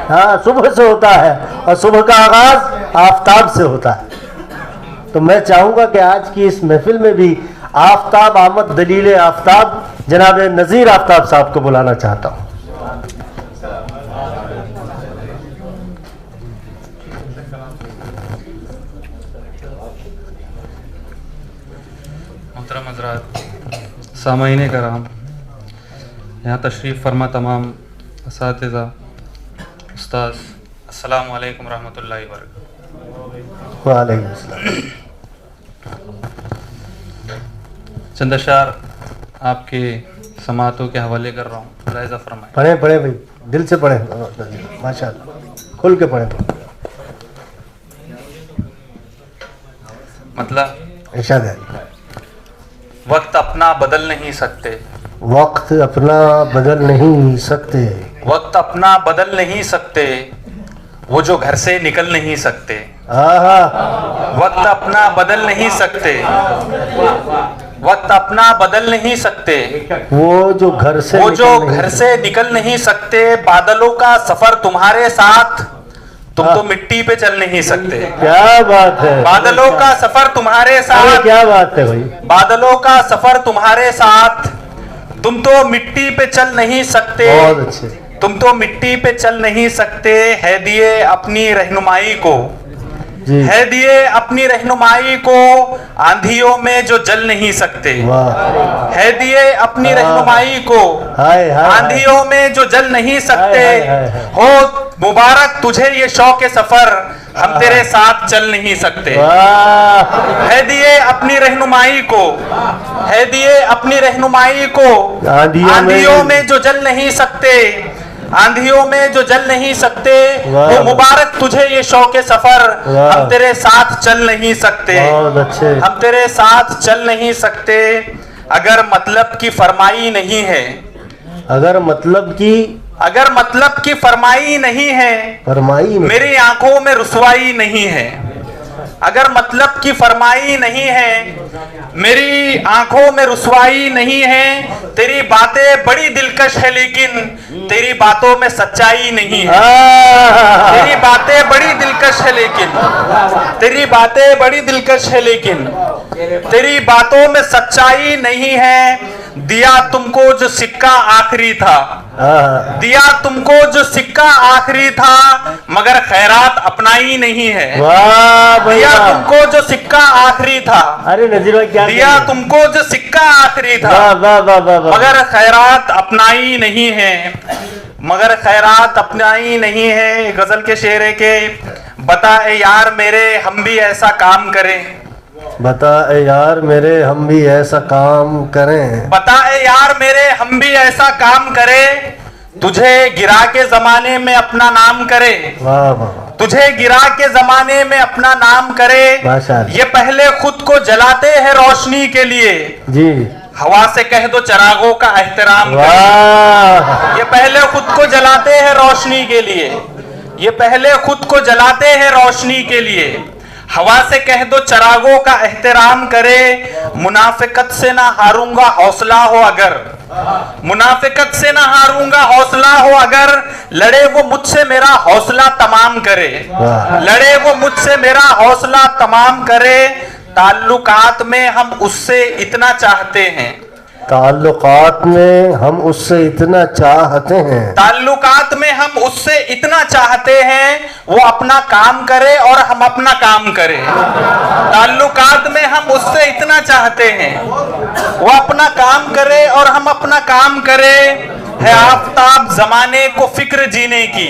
हाँ सुबह से होता है और सुबह का आगाज़ आफताब से होता है। तो मैं चाहूँगा कि आज की इस महफिल में भी आफताब आमद दलील आफताब जनाब नज़ीर आफताब साहब को बुलाना चाहता हूँ। मोहतरम हज़रात, सामाईन कराम, यहाँ तशरीफ़ फरमा तमाम असातिज़ा, उस्ताद, अस्सलामु अलैकुम रहमतुल्लाहि व बरकातहू। वालेकुम अस्सलाम। चंद अशार आपके समातों के हवाले कर रहा हूँ, मुलाहिज़ा फरमाएं। पढ़े पढ़े भाई, दिल से पढ़े, माशाअल्लाह, खुल के पढ़े। मतलब इरशाद है, वक्त अपना बदल नहीं सकते, वक्त अपना बदल नहीं सकते, वक्त अपना बदल नहीं सकते, वो जो घर से निकल नहीं सकते। आहा, वक्त अपना बदल नहीं सकते, वक्त अपना बदल नहीं सकते, वो जो घर से वो जो निकल नहीं घर से निकल नहीं सकते। बादलों का सफर तुम्हारे साथ, तुम तो मिट्टी पे चल नहीं सकते। क्या बात है, बादलों का सफर तुम्हारे अरे साथ, क्या बात है भाई, बादलों का सफर तुम्हारे साथ, तुम तो मिट्टी पे चल नहीं सकते, बहुत अच्छे। तुम तो मिट्टी पे चल नहीं सकते। है दिए अपनी रहनुमाई को, जी, है दिए अपनी रहनुमाई को, आंधियों में जो जल नहीं सकते। वाह, है दिए अपनी रहनुमाई को, हाय हाय, आंधियों में जो जल नहीं सकते। हाय, हाय, हाय। हो मुबारक तुझे ये शौक सफर, हम तेरे साथ चल नहीं सकते। वाह, है दिए अपनी रहनुमाई को, है दिए अपनी रहनुमाई को, आंधियों में जो जल नहीं सकते, आंधियों में जो जल नहीं सकते। वाह, वो मुबारक तुझे ये शौक सफर, वाह। हम तेरे साथ चल नहीं सकते, बहुत अच्छे, हम तेरे साथ चल नहीं सकते। अगर मतलब की फरमाई नहीं है, अगर मतलब की अगर मतलब की फरमाई नहीं है, फरमाई में मेरी आंखों में रुसवाई नहीं है। अगर मतलब की फरमाई नहीं है, मेरी आंखों में रुसवाई नहीं है। तेरी बातें बड़ी दिलकश है लेकिन तेरी बातों में सच्चाई नहीं है। तेरी बातें बड़ी दिलकश है लेकिन, तेरी बातें बड़ी दिलकश है लेकिन तेरी बातों में सच्चाई नहीं है। दिया तुमको जो सिक्का आखिरी था, दिया तुमको जो सिक्का आखिरी था, मगर खैरात अपनाई नहीं है। वाह भाई, दिया वाह। तुमको जो सिक्का आखिरी था, अरे नजीर भाई क्या दिया तुमको जो सिक्का आखिरी था, वाह वाह वाह वाह वाह, मगर खैरात अपनाई नहीं है, मगर खैरात अपनाई नहीं है। गजल के शेर है के बता ए यार मेरे हम भी ऐसा काम करें, बता ए यार मेरे हम भी ऐसा काम करें, बता ए यार मेरे हम भी ऐसा काम करें। तुझे गिरा के जमाने में अपना नाम करे, वाह वाह, तुझे गिरा के जमाने में अपना नाम करे। माशाअल्लाह। ये पहले खुद को जलाते हैं रोशनी के लिए, जी, हवा से कह दो चरागों का एहतराम करे। वाह, ये पहले खुद को जलाते हैं रोशनी के लिए, ये पहले खुद को जलाते हैं रोशनी के लिए, हवा से कह दो चरागों का एहतराम करे। मुनाफिकत से ना हारूंगा हौसला हो अगर, मुनाफिकत से ना हारूंगा हौसला हो अगर, लड़े वो मुझसे मेरा हौसला तमाम करे, वाह। लड़े वो मुझसे मेरा हौसला तमाम करे। ताल्लुकात में हम उससे इतना चाहते हैं, ताल्लुकात में हम उससे इतना चाहते हैं, ताल्लुकात में हम उससे इतना चाहते हैं वो अपना काम करे और हम अपना काम करें। ताल्लुकात में हम उससे इतना चाहते हैं वो अपना काम करे और हम अपना काम करें। है आफताब जमाने को फिक्र जीने की,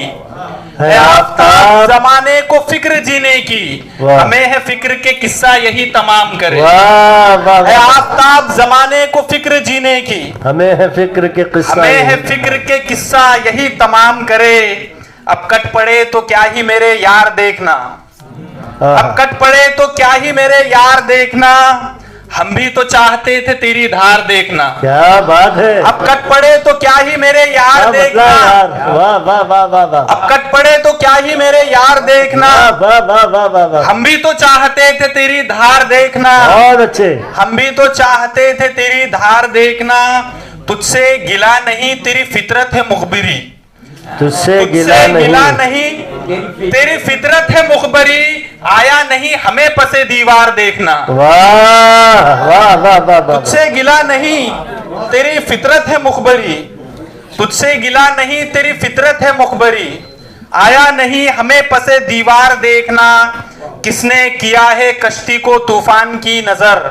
है आफताब जमाने को फिक्र जीने की, हमें है फिक्र के किस्सा यही तमाम करे। वाह वाह है वाह। आफताब जमाने को फिक्र जीने की, हमें है फिक्र के किस्सा, हमें है फिक्र के किस्सा यही तमाम करे। अब कट पड़े तो क्या ही मेरे यार देखना, अब कट पड़े तो क्या ही मेरे यार देखना, हम भी तो चाहते थे तेरी धार देखना। क्या बात है, अब कट पड़े तो क्या ही मेरे यार क्या देखना, मतलब यार, वाह वाह वाह वाह वाह, अब कट पड़े तो क्या ही मेरे यार देखना, वाह वाह वाह वाह वाह, हम भी तो चाहते थे तेरी धार देखना, बहुत अच्छे, हम भी तो चाहते थे तेरी धार देखना। तुझसे गिला नहीं तेरी फितरत है मुखबिरी, तुझसे गिला तुझसे नहीं, गिला नहीं तेरी फितरत है मुखबरी, आया नहीं हमें पसे दीवार देखना। वाह वाह वाह वाह वाह, तुझसे गिला नहीं तेरी फितरत है मुखबरी, तुझसे गिला नहीं तेरी फितरत है मुखबरी, आया नहीं हमें पसे दीवार देखना। किसने किया है कश्ती को तूफान की नजर,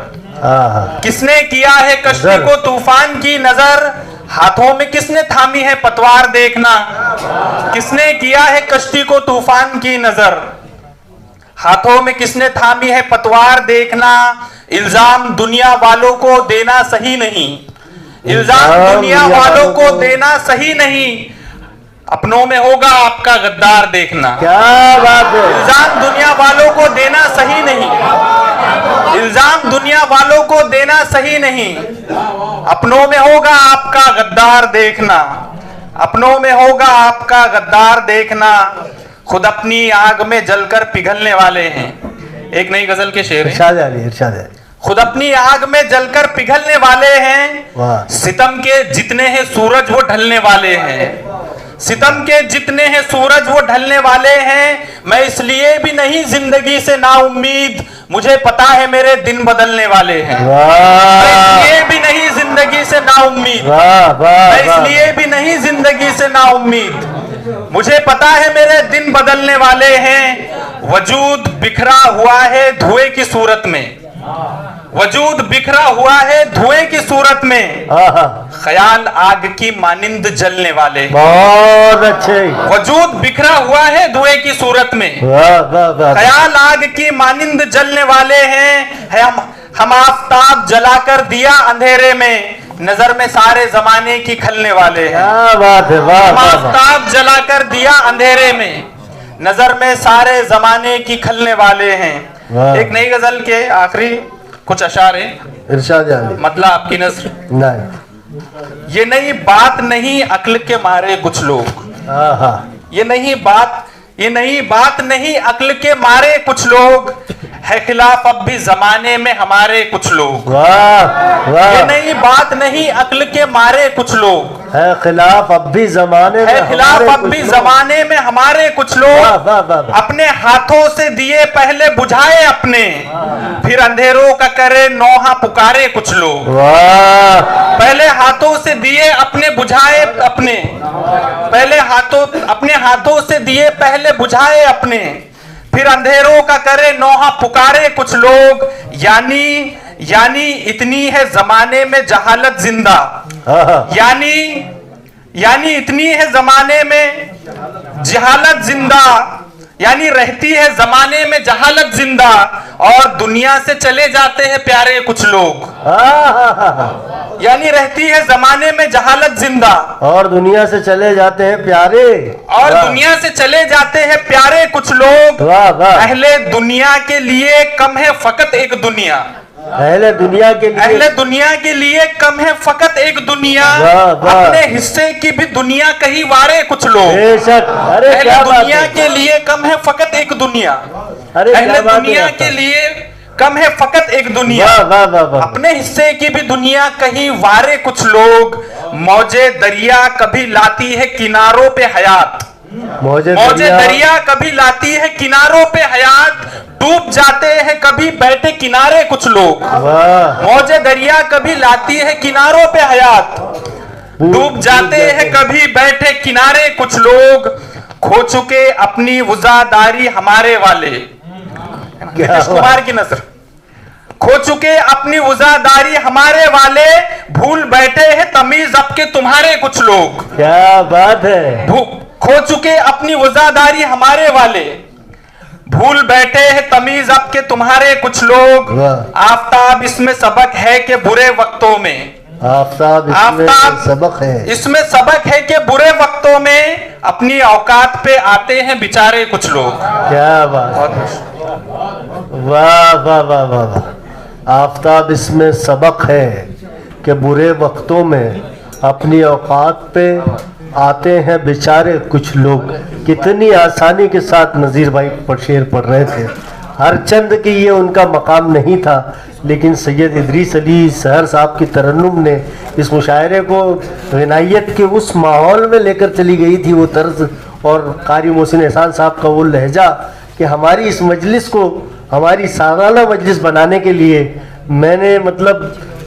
किसने किया है कश्ती को तूफान की नजर, हाथों में किसने थामी है पतवार देखना। किसने किया है कश्ती को तूफान की नजर, हाथों में किसने थामी है पतवार देखना। इल्जाम दुनिया वालों को देना सही नहीं, इल्जाम दुनिया वालों को देना सही नहीं, अपनों में होगा आपका गद्दार देखना। क्या बात है, इल्जाम दुनिया वालों को देना सही नहीं, इल्जाम दुनिया वालों को देना सही नहीं, अपनों में होगा आपका गद्दार देखना, अपनों में होगा आपका गद्दार देखना। खुद अपनी आग में जलकर पिघलने वाले हैं, एक नई गजल के शेर हैं। इरशाद अली, इरशाद अली, खुद अपनी आग में जलकर पिघलने वाले हैं, वाह, सितम के जितने हैं सूरज वो ढलने वाले हैं, सितम के जितने हैं सूरज वो ढलने वाले हैं। मैं इसलिए भी नहीं जिंदगी से ना उम्मीद, मुझे पता है मेरे दिन बदलने वाले हैं। मैं वाह इसलिए भी नहीं जिंदगी से ना उम्मीद, वाह वाह मैं वाह, इसलिए भी नहीं जिंदगी से ना उम्मीद, मुझे पता है मेरे दिन बदलने वाले हैं। वजूद बिखरा हुआ है धुएं की सूरत में, वजूद बिखरा हुआ है धुएं की सूरत में, आहा, ख्याल आग की मानिंद जलने वाले हैं। बहुत अच्छे, वजूद बिखरा हुआ है धुएं की सूरत में, वाह वाह वाह, ख्याल आग की मानिंद जलने वाले हैं। है हम आफताब जलाकर दिया अंधेरे में, नजर में सारे जमाने की खलने वाले हैं। क्या बात है, वाह हम वाह वाह, आफताब जलाकर दिया अंधेरे में, नजर में सारे जमाने की खलने वाले हैं। वाह। एक नई गजल के आखिरी कुछ अशार हैं, इरशाद अली, मतलब आपकी नजर। नहीं, ये नई बात नहीं अक्ल के मारे कुछ लोग, आहा, ये नई बात नहीं अक्ल के मारे कुछ लोग, है खिलाफ अब भी जमाने में हमारे कुछ लोग। वाह वाह, ये नई बात नहीं अक्ल के मारे कुछ लोग, है खिलाफ अब भी जमाने में है खिलाफ हमारे अब कुछ भी लोग। जमाने में हमारे कुछ वाह लोग, वाह वाह वाह, अपने हाथों से दिए पहले बुझाए अपने, फिर अंधेरों का करे नौहा पुकारे कुछ लोग। वाह, पहले हाथों से दिए अपने बुझाए अपने, पहले अपने हाथों से दिए पहले बुझाए अपने, फिर अंधेरों का करे नौहा पुकारे कुछ लोग। यानी इतनी है जमाने में जहालत जिंदा, आहा, यानी इतनी है जमाने में जहालत जिंदा, यानी रहती है जमाने में जहालत जिंदा, और दुनिया से चले जाते हैं प्यारे कुछ लोग। आहा, यानी रहती है जमाने में जहालत जिंदा, और दुनिया से चले जाते हैं प्यारे, और वाह, दुनिया से चले जाते हैं प्यारे कुछ लोग। वाह वाह, अहले दुनिया के लिए कम है फकत एक दुनिया, अहले दुनिया के लिए, अहले दुनिया के लिए कम है फकत एक दुनिया, वाह, वाह। अपने हिस्से की भी दुनिया कहीं वारे कुछ लोग। बेशक, अरे अहले क्या बात दुनिया है, के लिए कम है फकत एक दुनिया, अरे अहले क्या बात दुनिया है, के लिए कम है फकत एक दुनिया, वाह वाह वाह वाह, अपने हिस्से की भी दुनिया कहीं वारे कुछ लोग। मौजे दरिया कभी लाती है किनारों पे हयात, मौजे मौजे दरिया कभी लाती है किनारों पे हयात, डूब जाते हैं कभी बैठे किनारे कुछ लोग, वाह मौजे दरिया कभी लाती है किनारों पे हयात, डूब जाते हैं कभी बैठे किनारे कुछ लोग, खो चुके अपनी वज़ादारी हमारे वाले। नीतीश कुमार की नजर, खो चुके अपनी वज़ादारी हमारे वाले, भूल बैठे हैं तमीज अब के तुम्हारे कुछ लोग। क्या बात है। खो चुके अपनी वज़ादारी हमारे वाले, भूल बैठे हैं तमीज अब के तुम्हारे कुछ लोग। वाह। आफताब इसमें सबक है कि बुरे वक्तों में, आफताब इसमें सबक है, इसमें सबक है कि बुरे वक्तों में अपनी औकात पे आते हैं बेचारे कुछ लोग। क्या बात, वाह वाह वाह वाह वाह। आफताब इसमें सबक है कि बुरे वक्तों में अपनी औकात पे आते हैं बेचारे कुछ लोग। कितनी आसानी के साथ नज़ीर भाई पर शेर पढ़ रहे थे। हर चंद की ये उनका मकाम नहीं था, लेकिन सैयद इदरीस अली सहर साहब की तरन्नुम ने इस मुशायरे को गनायत के उस माहौल में लेकर चली गई थी, वो तर्ज और कारी मोहसिन एहसान साहब का वो लहजा, कि हमारी इस मजलिस को हमारी सालाना मजलिस बनाने के लिए मैंने मतलब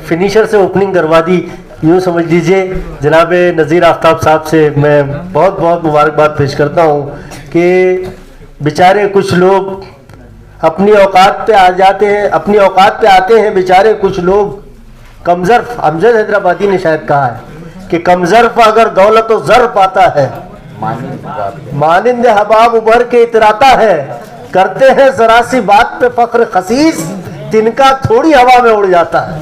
फिनिशर से ओपनिंग करवा दी। यूँ समझ लीजिए जनाब नज़ीर आफ्ताब साहब से मैं बहुत बहुत मुबारकबाद पेश करता हूँ कि बेचारे कुछ लोग अपनी औकात पे आ जाते हैं, अपनी औकात पे आते हैं बेचारे कुछ लोग। कमज़र्फ अमजद हैदराबादी ने शायद कहा है कि कमज़र्फ अगर दौलत व ज़र पाता है, मानिंद हबाब उभर के इतराता है, करते हैं जरा सी बात पे फख्र खसीस, तिनका थोड़ी हवा में उड़ जाता है।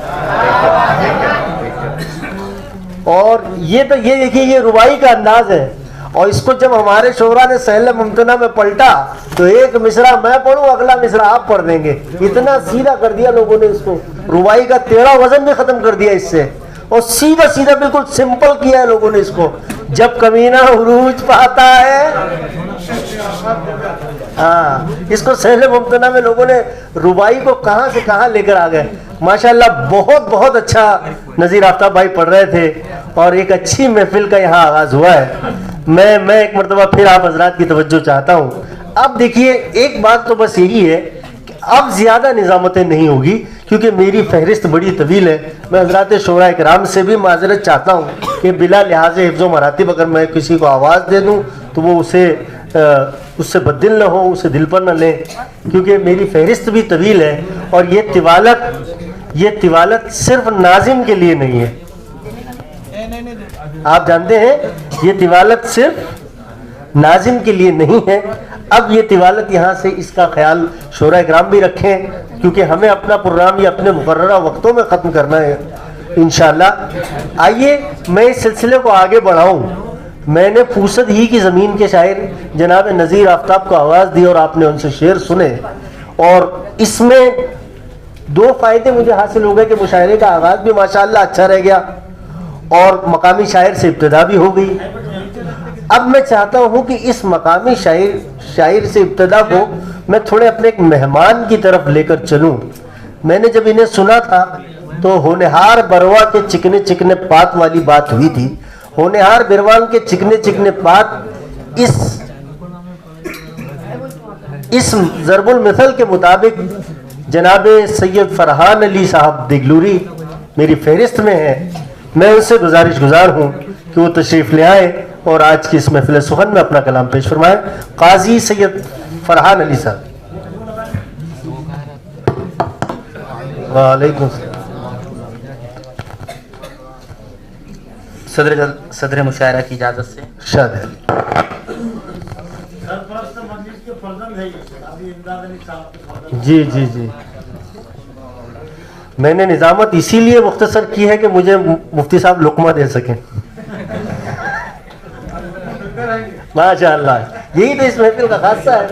और ये तो ये देखिए ये रुबाई का अंदाज है, और इसको जब हमारे शोरा ने सहल मुमतना में पलटा तो एक मिसरा मैं पढ़ूं, अगला मिसरा आप पढ़ देंगे। इतना सीधा कर दिया लोगों ने इसको, रुबाई का टेढ़ा वजन भी खत्म कर दिया इससे, और सीधा सीधा बिल्कुल सिंपल किया है लोगों ने इसको। जब कमीना उरूज पाता है, हाँ, इसको सहल मुमतना में लोगों ने रुबाई को कहां से कहां लेकर आ गए। माशाल्लाह बहुत बहुत अच्छा नज़ीर आफ्ताब भाई पढ़ रहे थे, और एक अच्छी महफिल का यहाँ आगाज हुआ है। मैं एक मरतबा फिर आप हजरात की तवज्जो चाहता हूँ। अब देखिए एक बात तो बस यही है कि अब ज़्यादा निज़ामतें नहीं होगी, क्योंकि मेरी फहरिस्त बड़ी तवील है। मैं हजरात शोरा इकराम से भी माजरत चाहता हूँ कि बिला लिहाज हिफ्ज़ व मरातिब अगर मैं किसी को आवाज़ दे दूँ तो वो उससे बददिल न हो, उसे दिल पर न लें, क्योंकि मेरी फहरिस्त भी तवील है। और ये तिवालत सिर्फ नाजिम के लिए नहीं है, आप जानते हैं ये तिवालत सिर्फ नाजिम के लिए नहीं है। अब ये तिवालत यहाँ से इसका ख्याल शोरा इकराम भी रखें, क्योंकि हमें अपना प्रोग्राम ये अपने मुकर्ररा वक्तों में ख़त्म करना है इंशाअल्लाह। आइए मैं इस सिलसिले को आगे बढ़ाऊँ। मैंने फूसद ही की ज़मीन के शायर जनाब नज़ीर आफ्ताब को आवाज़ दी और आपने उनसे शेर सुने, और इसमें दो फ़ायदे मुझे हासिल हो गए कि मुशायरे का आगाज़ भी माशाअल्लाह अच्छा रह गया और मकामी शायर से इब्तिदा भी हो गई। अब मैं चाहता हूँ कि इस मकामी शायर से इब्तिदा को मैं थोड़े अपने एक मेहमान की तरफ लेकर चलूँ। मैंने जब इन्हें सुना था तो होनहार बरवा के चिकने चिकने पात वाली बात हुई थी। होनहार बिरवान के चिकने चिकने पात इस ज़रबुल मिसल के मुताबिक जनाब सैयद फरहान अली साहब देगलूरी मेरी फहरिस्त में है। मैं उनसे गुजार हूँ कि वो तशरीफ़ ले आए और आज की इस महफिल सुखन में अपना कलाम पेश फरमाएं। काजी सैयद फरहान अली साहब। वालेकुम सदर मुशायरा की इजाज़त से शायद सरपरस्त मजलिस के फर्जंद है ये, अभी इमदाद अली साहब के फर्जंद। जी जी जी, मैंने निजामत इसीलिए मुख्तसर की है कि मुझे मुफ्ती साहब लुकमा दे सकें। माशाअल्लाह, यही तो इस महफिल का खासा है।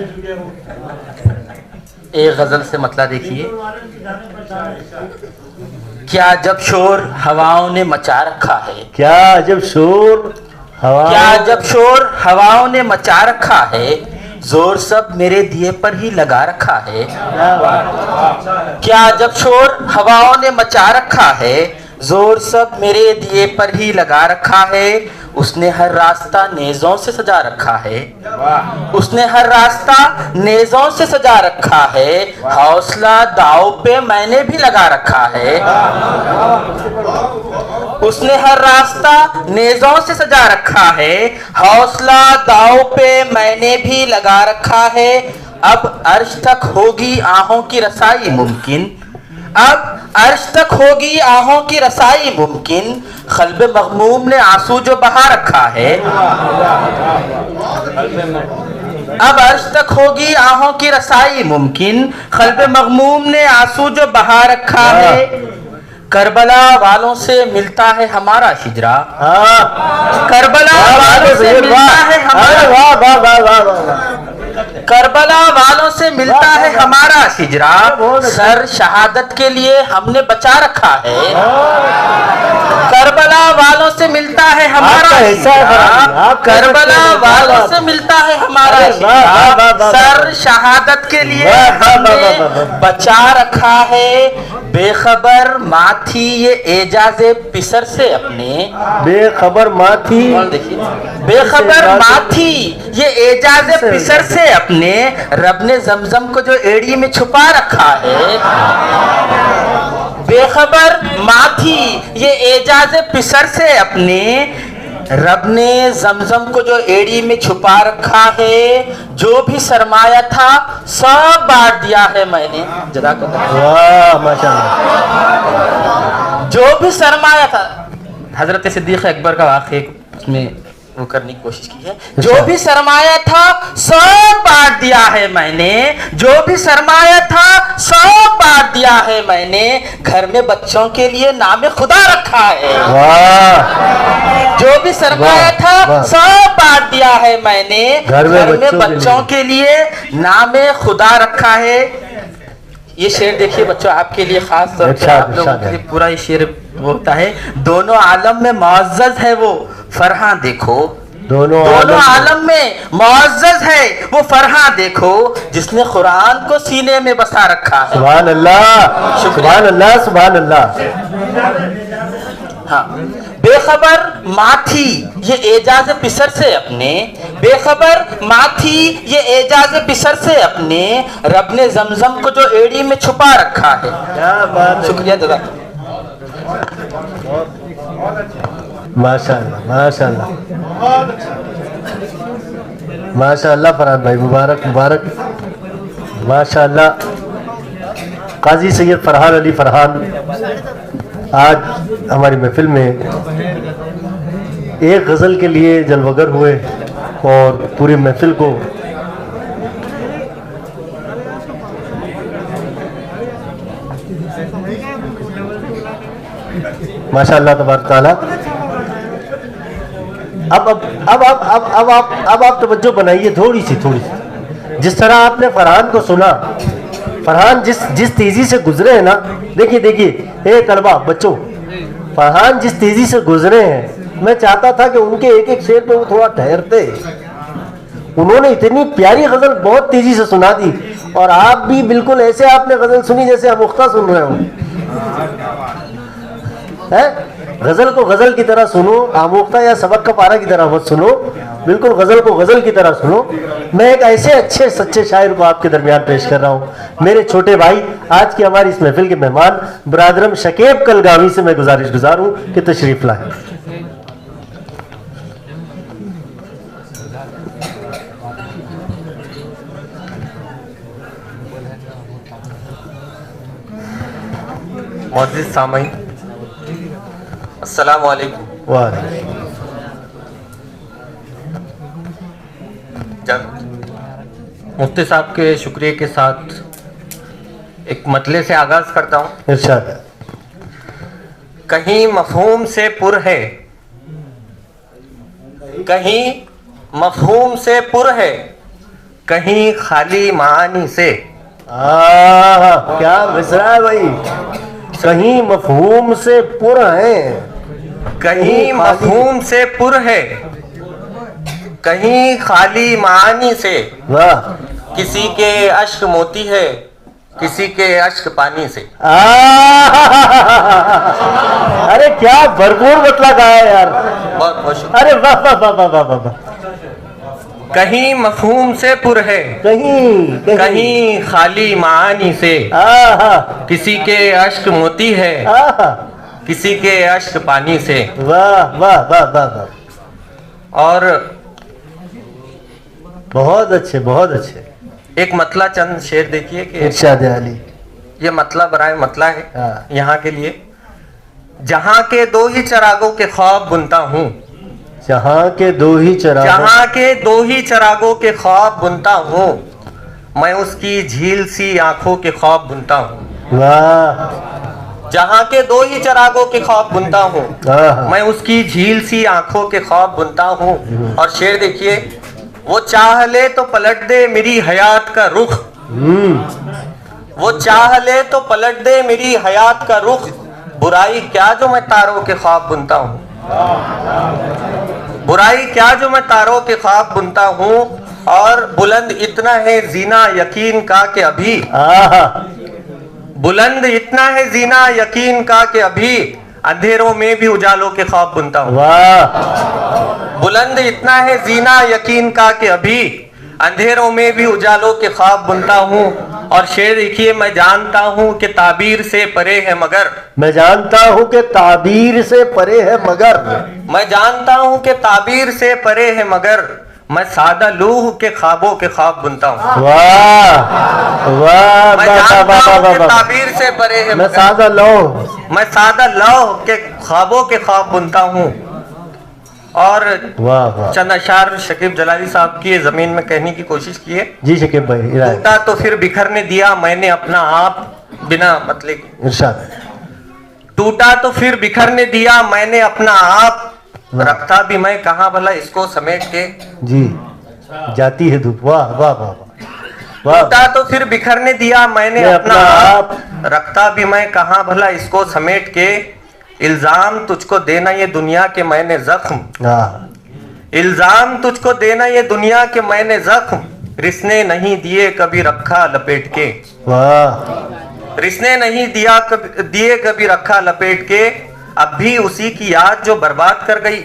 एक गजल से मतला देखिए। क्या जब शोर हवाओं ने मचा रखा है, क्या जब शोर हवाओं ने मचा रखा है, जोर सब मेरे दिए पर ही लगा रखा है। क्या जब शोर हवाओं ने मचा रखा है, जोर सब मेरे दिए पर ही लगा रखा है। उसने हर रास्ता नेज़ों से सजा रखा है, उसने हर रास्ता नेज़ों से सजा रखा है, हौसला दाव पे मैंने भी लगा रखा है। उसने हर रास्ता नेज़ों से सजा रखा है, हौसला दाव पे मैंने भी लगा रखा है। अब अर्श तक होगी आहों की रसाई मुमकिन, अब अर्श तक होगी आहों की रसाई मुमकिन, क़ल्ब मग़मूम ने आंसू जो बहा रखा है। अब अर्श तक होगी आहों की रसाई मुमकिन, क़ल्ब मग़मूम ने आंसू जो बहा रखा है। करबला वालों से मिलता है हमारा हिजरा, करबला वालों से मिलता है हमारा, करबला वालों से मिलता है हमारा हिजरा, सर शहादत के लिए हमने बचा रखा है। करबला वालों से मिलता है हमारा हिजरा, करबला वालों से मिलता है हमारा हिजरा, सर शहादत के लिए हमने बचा रखा है। बेखबर माथी ये एजाज़े पिसर से अपने, बेखबर माथी, देखिए बेखबर माथी ये एजाज़े पिसर से अपने, रब ने जमजम को जो एड़ी में छुपा रखा है। बेखबर माथी ये एजाज़े पिसर से अपने, रब ने जमजम को जो एड़ी में छुपा रखा है। जो भी सरमाया था सब बांट दिया है मैंने, वाह माशाअल्लाह। जो भी सरमाया था, हजरत सिद्दीक़ अकबर का वाक़या उसमें वो करने की कोशिश की है। जो भी सरमाया था सब बांट दिया है मैंने, जो भी सरमाया था सब बांट दिया है मैंने, घर में बच्चों के लिए नाम खुदा रखा है। वाह, जो भी सरमाया था सब बांट दिया है मैंने, घर में बच्चों के लिए नाम खुदा रखा है। ये शेर देखिए बच्चों, आपके लिए खास तौर पे आप लोगों के लिए पूरा ये शेर होता है। दोनों आलम में मुअज़्ज़ज़ है वो फरहां देखो, दोनों आलम में मुअज़्ज़ज़ है वो फरहां देखो, जिसने कुरान को सीने में बसा रखा है। सुभान अल्लाह, सुभान अल्लाह, सुभान अल्लाह। हाँ, बेखबर माथी ये एजाज पिसर से अपने, बेखबर माथी ये एजाज पिसर से अपने, रब ने जमजम को जो एड़ी में छुपा रखा है। शुक्रिया दादा। माशाअल्लाह, माशाअल्लाह, माशाअल्लाह फरहान भाई, मुबारक मुबारक, माशाअल्लाह। काजी सैयद फरहान अली फरहान आज हमारी महफिल में एक गज़ल के लिए जलवगर हुए और पूरी महफिल को माशाअल्लाह तबारक ताला। अब आप तवज्जो बनाइए थोड़ी सी। जिस तरह आपने फरहान को सुना, फरहान जिस तेजी से गुजरे हैं ना, देखिए तलबा बच्चों, फरहान जिस तेजी से गुजरे हैं, मैं चाहता था कि उनके एक एक शेर पे वो थोड़ा ठहरते। उन्होंने इतनी प्यारी गजल बहुत तेजी से सुना दी, और आप भी बिल्कुल ऐसे आपने गजल सुनी जैसे अमुख्ता सुन रहे हो। गजल को गजल की तरह सुनो, आमोख्ता या सबक का पारा की तरह मत सुनो, बिल्कुल गजल को गजल की तरह सुनो। मैं एक ऐसे अच्छे सच्चे शायर को आपके दरमियान पेश कर रहा हूँ, मेरे छोटे भाई, आज की हमारी इस महफिल के मेहमान ब्रादरम शकीब कलगावी से मैं गुजारिश गुजार हूँ कि तशरीफ लाएं। मौजूद सामईन, अस्सलाम वालेकुम। मुफ्ती साहब के शुक्रिया के साथ एक मतले से आगाज करता हूँ। इरशाद। कहीं मफहूम से पुर है, कहीं मफहूम से पुर है, कहीं खाली मानी से। क्या मिसरा है भाई, कहीं मफहूम से पुर है, कहीं मफहूम से पुर है, कहीं खाली मानी से। वाह। किसी के अश्क मोती है, किसी के अश्क पानी से। अरे क्या भरपूर मतला कहा है यार। बहुत बहुत शुक्रिया। अरे वाह वाह वाह वाह वाह वाह। कहीं मफहूम से पुर है, कहीं कहीं खाली मानी से। आहा किसी के अश्क मोती है, आहा किसी के अश्क पानी से। वाह वाह वाह वाह वाह। और बहुत अच्छे बहुत अच्छे। एक मतला चंद शेर देखिए कि इरशाद अली। ये मतला बराए मतला है हाँ। यहाँ के लिए। जहाँ के दो ही चरागों के ख्वाब बुनता हूँ, जहाँ के दो ही चराग, जहाँ के दो ही चरागों के ख्वाब बुनता हूँ, मैं उसकी झील सी आंखों के ख्वाब बुनता हूँ। वाह। जहाँ के दो ही चरागों के ख्वाब बुनता हूँ, आहा। मैं उसकी झील सी आंखों के ख्वाब बुनता हूँ। और शेर देखिए, वो चाह ले तो पलट दे मेरी हयात का रुख, वो चाह ले तो पलट दे मेरी हयात का रुख, बुराई क्या जो मैं तारों के ख्वाब बुनता हूँ, बुराई क्या जो मैं तारों के ख्वाब बुनता हूँ। और बुलंद इतना है जीना यकीन का कि अभी, आहा बुलंद इतना है जीना यकीन का कि अभी, अंधेरों में भी उजालों के ख्वाब बुनता हूँ। वाह। बुलंद इतना है जीना यकीन का कि अभी, अंधेरों में भी उजालों के ख्वाब बुनता हूँ। और शेर देखिए, मैं जानता हूँ कि ताबीर से परे है मगर, मैं जानता हूँ कि ताबीर से परे है मगर, मैं जानता हूँ कि ताबीर से परे है मगर, मैं सादा लूह के ख्वाबों के ख्वाब बुनता हूँ। वाह वाह मैं वाह जानता वाह हूँ कि वाह। ताबीर से परे है मैं मगर, सादा लो, मैं सादा लौह के ख्वाबों के ख्वाब बुनता हूँ। और वाह वाह। चंद अशार शकीब जलाली साहब की जमीन में कहने की कोशिश की है। जी शकीब भाई इराद। टूटा तो फिर बिखरने दिया मैंने अपना आप बिना मतलब के। इरशाद। टूटा तो फिर बिखरने दिया मैंने अपना आप, रखता भी मैं कहाँ भला इसको समेट के। जी जाती है धूप। वाह वाह वाह वाह। टूटा तो फिर बिखरने दिया मैंने मैं अपना अपना आप, रखता भी मैं कहाँ भला इसको समेट के। इल्जाम तुझको देना ये दुनिया के मैंने जख्म, हाँ। इल्जाम तुझको देना ये दुनिया के मैंने जख्म, रिसने नहीं दिए कभी रखा लपेट के। वाह। रिसने नहीं दिए कभी रखा लपेट के। अब भी उसी की याद जो बर्बाद कर गई,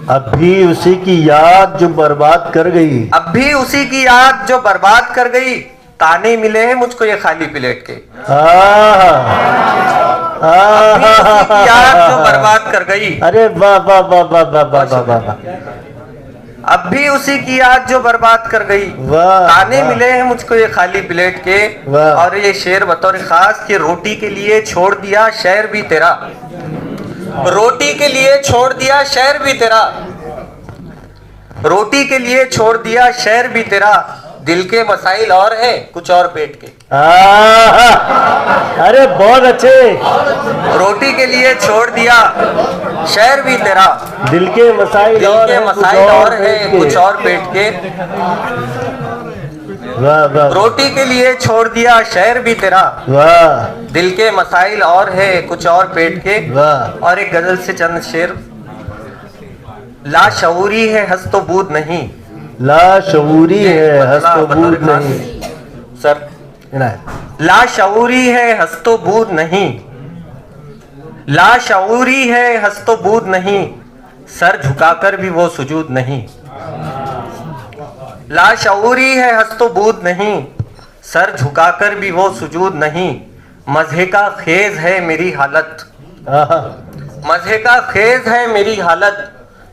अब भी उसी की याद जो बर्बाद कर गई, अब भी उसी की याद जो बर्बाद कर गई। ताने मिले हैं मुझको ये खाली प्लेट के, अब भी उसी की याद जो बर्बाद कर गई। अरे वाह वाह वाह वाह वाह वाह वाह वाह वाह। अब भी उसी की याद जो बर्बाद कर गई। वाह, ताने वाह। मिले हैं मुझको ये खाली प्लेट के। वाह। और ये शेर बतौर खास कि रोटी के लिए छोड़ दिया शहर भी तेरा, रोटी के लिए छोड़ दिया शहर भी तेरा, रोटी के लिए छोड़ दिया शहर भी तेरा। दिल के मसाइल और है कुछ और पेट के। अरे बहुत अच्छे। रोटी के लिए छोड़ दिया शहर भी तेरा, दिल के मसाइल दिल और के है, कुछ मसाइल और पेट है के। कुछ और पेट के। वाह वाह रोटी के लिए छोड़ दिया शहर भी तेरा, वाह दिल के मसाइल और है कुछ और पेट के। वाह। और एक गजल से चंद शेर। लाशऊरी है हस्तो बूद नहीं, लाशऊरी है बदला हस्तबूद बदल खास। नहीं। सर, लाशऊरी है हस्तो बूद नहीं, लाशऊरी है हस्तो बूद नहीं, सर झुकाकर भी वो सुजूद नहीं। लाशऊरी है हस्तो बूद नहीं, सर झुकाकर भी वो सुजूद नहीं। मज़े का खेज है मेरी हालत, आहा। मज़े का खेज है मेरी हालत,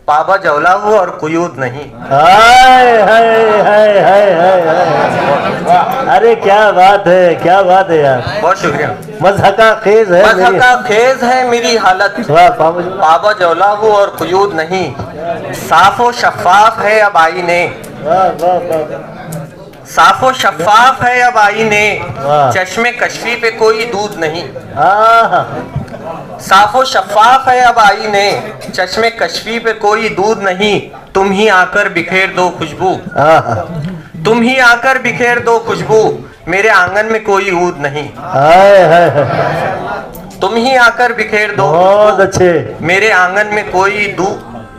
पाबा जौला हूँ और कुयूद नहीं। हाय हाय हाय हाय हाय हाय। अरे क्या बात है, क्या बात है यार। बहुत शुक्रिया। मज़ा का खेज है मज़ा मेरी। का खेज है मेरी हालत, वाह पापा जी। पाबा जौला हूँ और कुयूद नहीं। साफो शफाफ है अब आईने, वाह वाह वाह। साफो शफाफ है अब आईने, वाह। चश्मे कशफी पे कोई दूध नहीं। आहा। साफो शफाफ है अब आईने, चश्मे कशफी पे कोई दूध नहीं। तुम ही आकर बिखेर दो खुशबू, आहा। तुम ही आकर बिखेर दो खुशबू, मेरे आंगन में कोई ऊद नहीं। हाय हाय हाय। तुम ही आकर बिखेर दो बहुत अच्छे। मेरे आंगन में कोई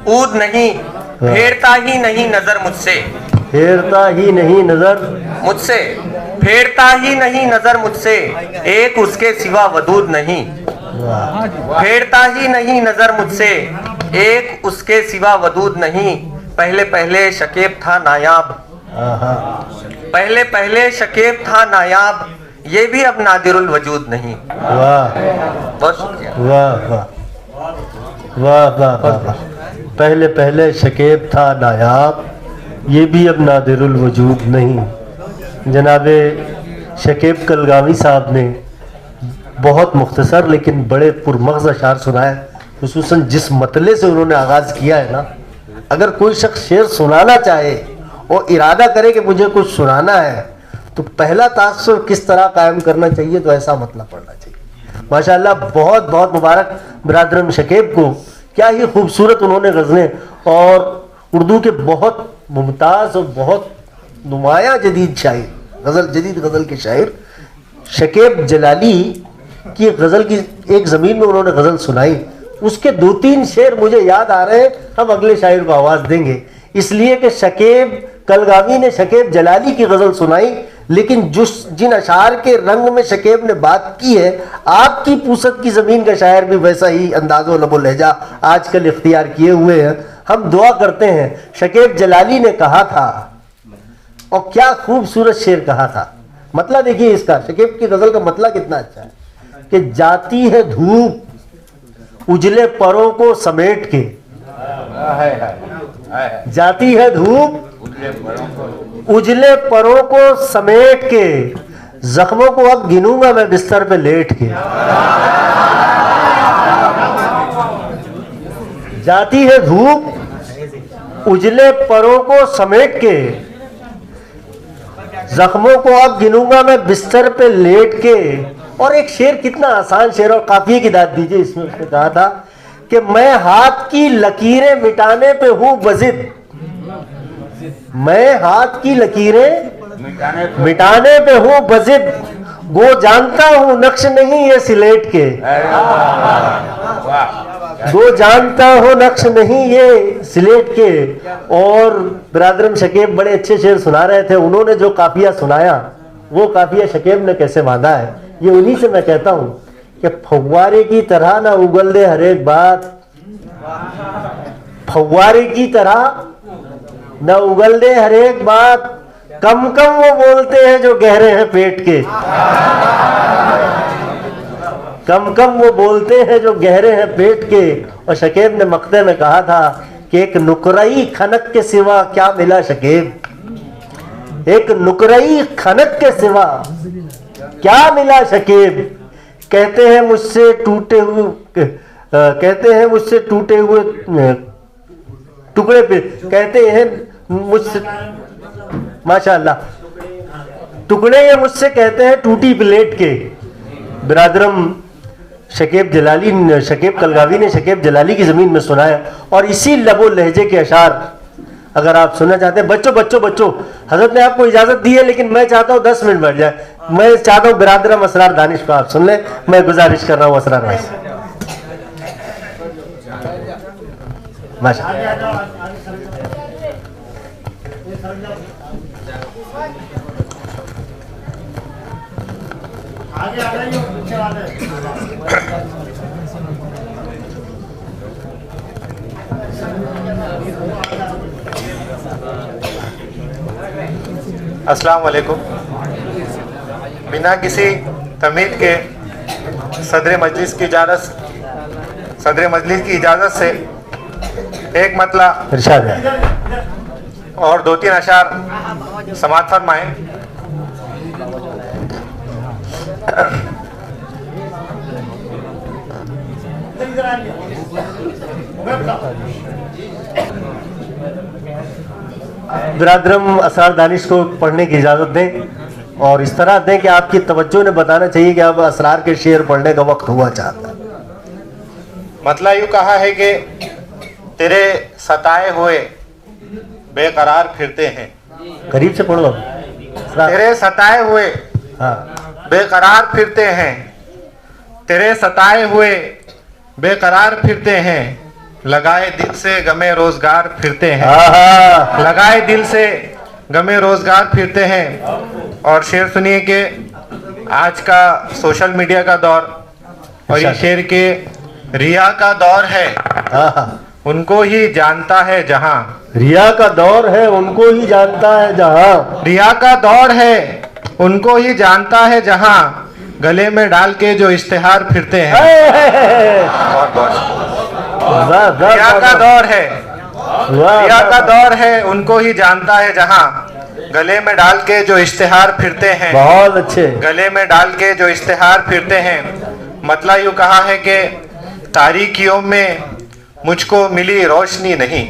ऊद नहीं। फेरता ही नहीं नजर मुझसे, फेरता ही नहीं नजर मुझसे, फेरता ही नहीं नजर मुझसे, एक उसके सिवा वजूद नहीं। फेरता ही नहीं नजर मुझसे, एक उसके सिवा वजूद नहीं। पहले पहले शकीब था नायाब, पहले पहले शकीब था नायाब, ये भी अब नादिरुल वजूद नहीं। वाह बहुत शुक्रिया। वाह वाह वाह वाह वाह वाह। पहले पहले शकीब था नायाब, ये भी अब नादिरुल वजूद नहीं। जनाबे शकीब कलगावी साहब ने बहुत मुख्तसर लेकिन बड़े पुरमग़ज़ अशार सुनाए, खुसूसन जिस मतले से उन्होंने आगाज़ किया है ना। अगर कोई शख्स शेर सुनाना चाहे और इरादा करे कि मुझे कुछ सुनाना है, तो पहला तासुर किस तरह कायम करना चाहिए, तो ऐसा मतलब पढ़ना चाहिए। माशाअल्लाह, बहुत बहुत मुबारक बरादरम शकीब को। क्या ही खूबसूरत उन्होंने गज़लें, और उर्दू के बहुत मुमताज़ और बहुत नुमायाँ जदीद शायर, जदीद गज़ल के शायर शकीब जलाली की गज़ल की एक ज़मीन में उन्होंने गज़ल सुनाई। उसके 2-3 शेर मुझे याद आ रहे हैं, हम अगले शायर को आवाज़ देंगे, इसलिए कि शकीब कलगावी ने शकीब जलाली की गज़ल सुनाई, लेकिन जिन अशार के रंग में शकीब ने बात की है, आपकी पूसत की ज़मीन का शायर भी वैसा ही अंदाज़ो लबो लहजा आजकल इख्तियार किए हुए हैं। हम दुआ करते हैं। शकीब जलाली ने कहा था, और क्या खूबसूरत शेर कहा था। मतलब देखिए इसका, शकीब की गज़ल का मतलब कितना अच्छा है कि जाती है धूप उजले परों को समेट के, जाती है धूप उजले परों को समेट के, जख्मों को अब गिनूंगा मैं बिस्तर पे लेट के। जाती है धूप उजले परों को समेट के, जख्मों को अब गिनूंगा मैं बिस्तर पे लेट के। और एक शेर, कितना आसान शेर, और काफिये की दाद दीजिए इसमें। उसने कहा था कि मैं हाथ की लकीरें मिटाने पे हूं बजिद, मैं हाथ की लकीरें मिटाने पे हूं बजिद, वो जानता हूं नक्श नहीं ये सिलेट के, वो जानता हो नक्श नहीं ये सिलेट के। और बिरादरम शकीब बड़े अच्छे शेर सुना रहे थे। उन्होंने जो काफिया सुनाया, वो काफिया शकीब ने कैसे बांधा है, ये उन्हीं से मैं कहता हूं कि फव्वारे की तरह ना उगल दे हर एक बात, फव्वारे की तरह न उगल दे हर एक बात, कम कम वो बोलते हैं जो गहरे हैं पेट के, कम कम वो बोलते हैं जो गहरे हैं पेट के। और शकीब ने मक्ते में कहा था कि एक नुकराई खनक के सिवा क्या मिला शकीब, एक नुकराई खनक के सिवा क्या मिला शकीब। कहते हैं मुझसे टूटे हुए, कहते हैं मुझसे टूटे हुए टुकड़े पे, कहते हैं मुझसे, माशाअल्लाह, टुकड़े ये मुझसे कहते हैं टूटी प्लेट के। बिरादरम शकीब जलाली, शकीब कलगावी ने शकीब जलाली की ज़मीन में सुनाया। और इसी लबो लहजे के अशार अगर आप सुनना चाहते हैं, बच्चों बच्चों बच्चों, हजरत ने आपको इजाज़त दी है, लेकिन मैं चाहता हूँ 10 मिनट बैठ जाए। मैं चाहता हूँ बिरादरम असरार दानिश को आप सुन लें, मैं गुजारिश कर रहा हूँ असरार भाई से। आगे आ जाइए, पीछे वाले। अस्सलाम वालेकुम। बिना किसी तमीद के सदर मजलिस की इजाज़त से एक मतला इरशाद है और 2-3 अशार समाअत फरमाएं। बिरादरम असरार दानिश को पढ़ने की इजाज़त दें, और इस तरह दें कि आपकी तवज्जो ने बताना चाहिए कि अब असरार के शेर पढ़ने का वक्त हुआ चाहता है। मतलब यूँ कहा है कि तेरे सताए हुए बेकरार फिरते हैं, करीब से पढ़ लो। तेरे सताए हुए हाँ, बेकरार फिरते हैं, तेरे सताए हुए बेकरार फिरते हैं, लगाए दिल से गमे रोजगार फिरते हैं, लगाए दिल से गमे रोजगार फिरते हैं। और शेर सुनिए कि आज का सोशल मीडिया का दौर और ये शेर के रिया का दौर है, उनको ही जानता है जहां। रिया का दौर है, उनको ही जानता है जहां। रिया का दौर है, उनको ही जानता है जहां, गले में डाल के जो इश्तिहार फिरते हैं। रिया का दौर है, रिया का दौर है, उनको ही जानता है जहां, गले में डाल के जो इश्तिहार फिरते हैं। बहुत अच्छे। गले में डाल के जो इश्तिहार फिरते हैं। मतलब यूं कहा है कि तारीकियों में मुझको मिली रोशनी नहीं,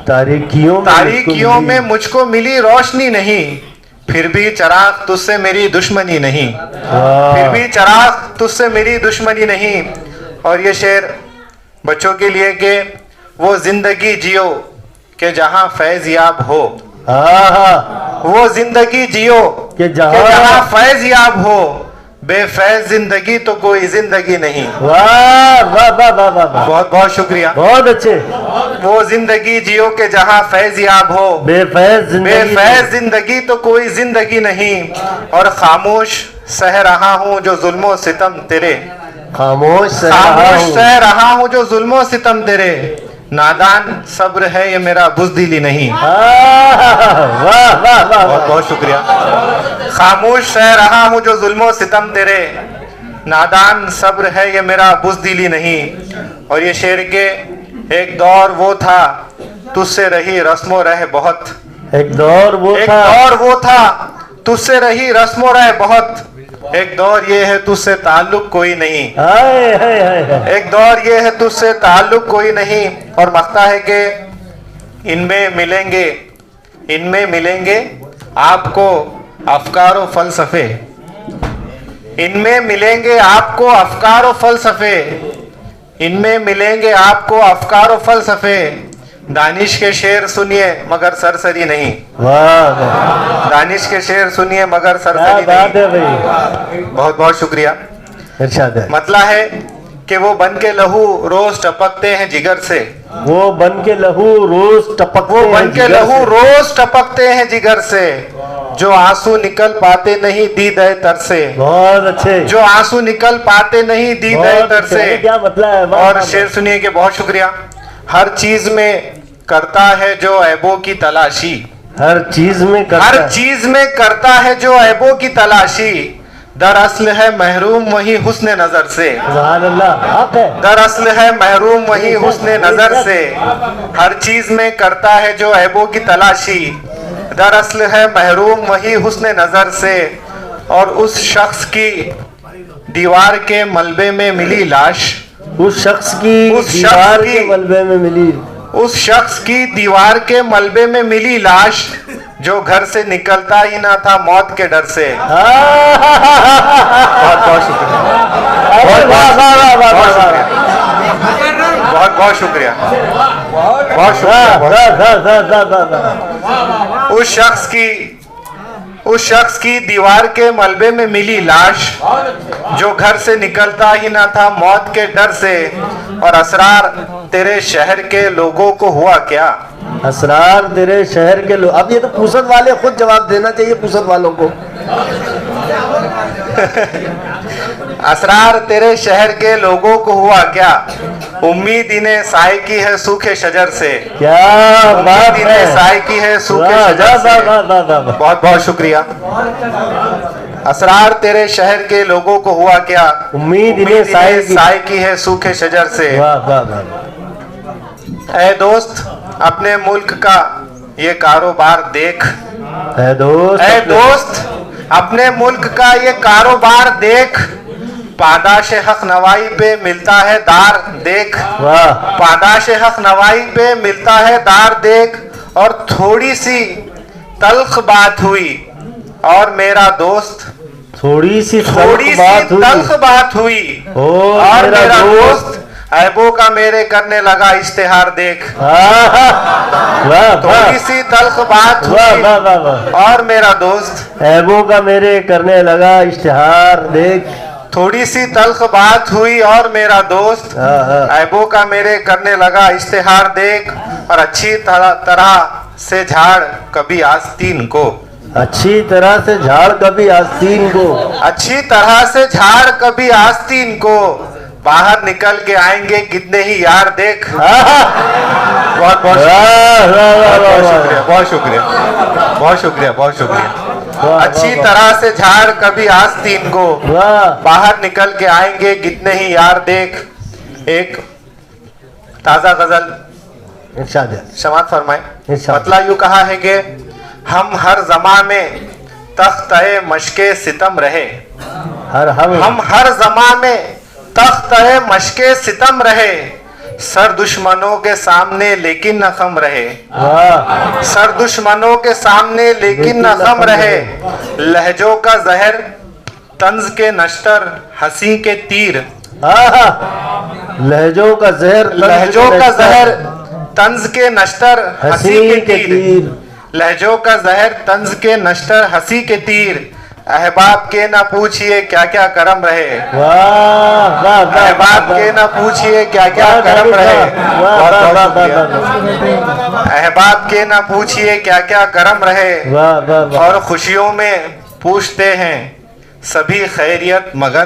तारीकियों में मुझको मिली रोशनी नहीं, फिर भी चराग तुझसे मेरी दुश्मनी नहीं, फिर भी चराग तुझसे मेरी दुश्मनी नहीं। और ये शेर बच्चों के लिए कि वो जिंदगी जियो कि जहां फैज याब हो, वो जिंदगी जियो कि जहां फैज याब हो, बेफैज जिंदगी तो कोई जिंदगी नहीं। वाह वाह वाह वाह वाह, बहुत बहुत शुक्रिया, बहुत अच्छे। वो जिंदगी जियो के जहां फैज याब हो, बेफैज जिंदगी तो कोई जिंदगी नहीं। और खामोश सह रहा हूँ जो जुल्मो सितम तेरे, खामोश सह रहा हूँ जो जुल्मो सितम तेरे, नादान सब्र है ये मेरा बुज़दिली नहीं। वाह वाह वाह, बहुत बहुत शुक्रिया। खामोश सह रहा हूँ जो जुल्मो सितम तेरे, नादान सब्र है ये मेरा बुज़दिली नहीं। और ये शेर के एक दौर वो था तुझसे रही रस्मो रह बहुत, एक दौर वो था तुझसे रही रस्मो रह बहुत, एक दौर ये है तुझसे ताल्लुक कोई नहीं, एक दौर ये है तुझसे ताल्लुक कोई नहीं। और मख्ता है कि इनमें मिलेंगे आपको अफकार व फलसफे, इनमें मिलेंगे आपको अफकार व फलसफे, इनमें मिलेंगे आपको अफकार व फलसफे, दानिश के शेर सुनिए मगर सरसरी नहीं। वाह, दानिश के शेर सुनिए मगर सरसरी नहीं। बहुत बहुत शुक्रिया। इरशाद है। मतलब है कि वो बन के लहू रोज टपकते हैं जिगर से, वो बन के लहू रोज टपकते हैं जिगर से, जो आंसू निकल पाते नहीं दीदे तर से। बहुत अच्छे। जो आंसू निकल पाते नहीं दीदे तर से। क्या मतलब है? और शेर सुनिए कि बहुत शुक्रिया। हर चीज में करता है जो ऐबों की तलाशी, हर चीज में करता है जो ऐबों की तलाशी, दरअसल है महरूम वही हुस्न नजर से, दरअसल है महरूम वही हुस्न नजर से। हर चीज में करता है जो ऐबों की तलाशी, दरअसल है महरूम वही हुस्न नजर से। और उस शख्स की दीवार के मलबे में मिली लाश, उस शख्स की दीवार के मलबे में मिली, उस शख्स की दीवार के मलबे में मिली लाश, जो घर से निकलता ही ना था मौत के डर से। बहुत बहुत शुक्रिया, बहुत बहुत शुक्रिया, बहुत शुक्रिया। उस शख्स की दीवार के मलबे में मिली लाश, जो घर से निकलता ही ना था मौत के डर से। और असरार तेरे शहर के लोगों को हुआ क्या, असरार तेरे शहर के लोग। अब ये तो पूसद वाले खुद जवाब देना चाहिए, पूसद वालों को। असरार तेरे शहर के लोगों को हुआ क्या, उम्मीद इन्हें साय की है सूखे शजर से। क्या बात है, साय की है सूखे शजर से। बहुत बहुत शुक्रिया। असरार तेरे शहर के लोगों को हुआ क्या, उम्मीद इन्हें साय की है सूखे शजर से। ऐ दोस्त अपने मुल्क का ये कारोबार देख, ऐ दोस्त अपने मुल्क का ये कारोबार देख, पादाश हक नवाई पे मिलता है दार देख, पादाश हक नवाई पे मिलता है दार देख। और थोड़ी सी तल्ख बात हुई और मेरा दोस्त, थोड़ी सी तल्ख बात हुई और मेरा दोस्त ऐबों का मेरे करने लगा इश्तिहार देख। थोड़ी सी तल्ख बात हुई और मेरा दोस्त ऐबों का मेरे करने लगा इश्तिहार देख। थोड़ी सी तल्ख बात हुई और मेरा दोस्त ऐबों का मेरे करने लगा इश्तिहार देख, और अच्छी तरह से झाड़ कभी आस्तीन को, अच्छी तरह से झाड़ कभी आस्तीन को, अच्छी तरह से झाड़ कभी आस्तीन को, बाहर निकल के आएंगे कितने ही यार देख। बहुत बहुत शुक्रिया, बहुत शुक्रिया, बहुत शुक्रिया, बहुत शुक्रिया। अच्छी तरह से झाड़ कभी आस्तीन को, बाहर निकल के आएंगे कितने ही यार देख। एक ताजा गजल समात फरमाए। मतलब यूं कहा है कि हम हर जमा में तख्त-ए मशके सितम रहे, हम हर जमा में तख्त-ए मशके सितम रहे, सर दुश्मनों के सामने लेकिन न खम रहे, सर दुश्मनों के सामने लेकिन न खम रहे, लहजों का जहर तंज के नश्तर हंसी के तीर, लहजों का जहर, लहजों का जहर तंज के नश्तर हंसी के तीर, लहजों का जहर तंज के नश्तर हंसी के तीर, अहबाब के ना पूछिए क्या क्या करम रहे, अहबाब के ना पूछिए क्या क्या करम रहे, अहबाब के ना पूछिए क्या क्या करम रहे, और खुशियों में पूछते हैं सभी खैरियत मगर,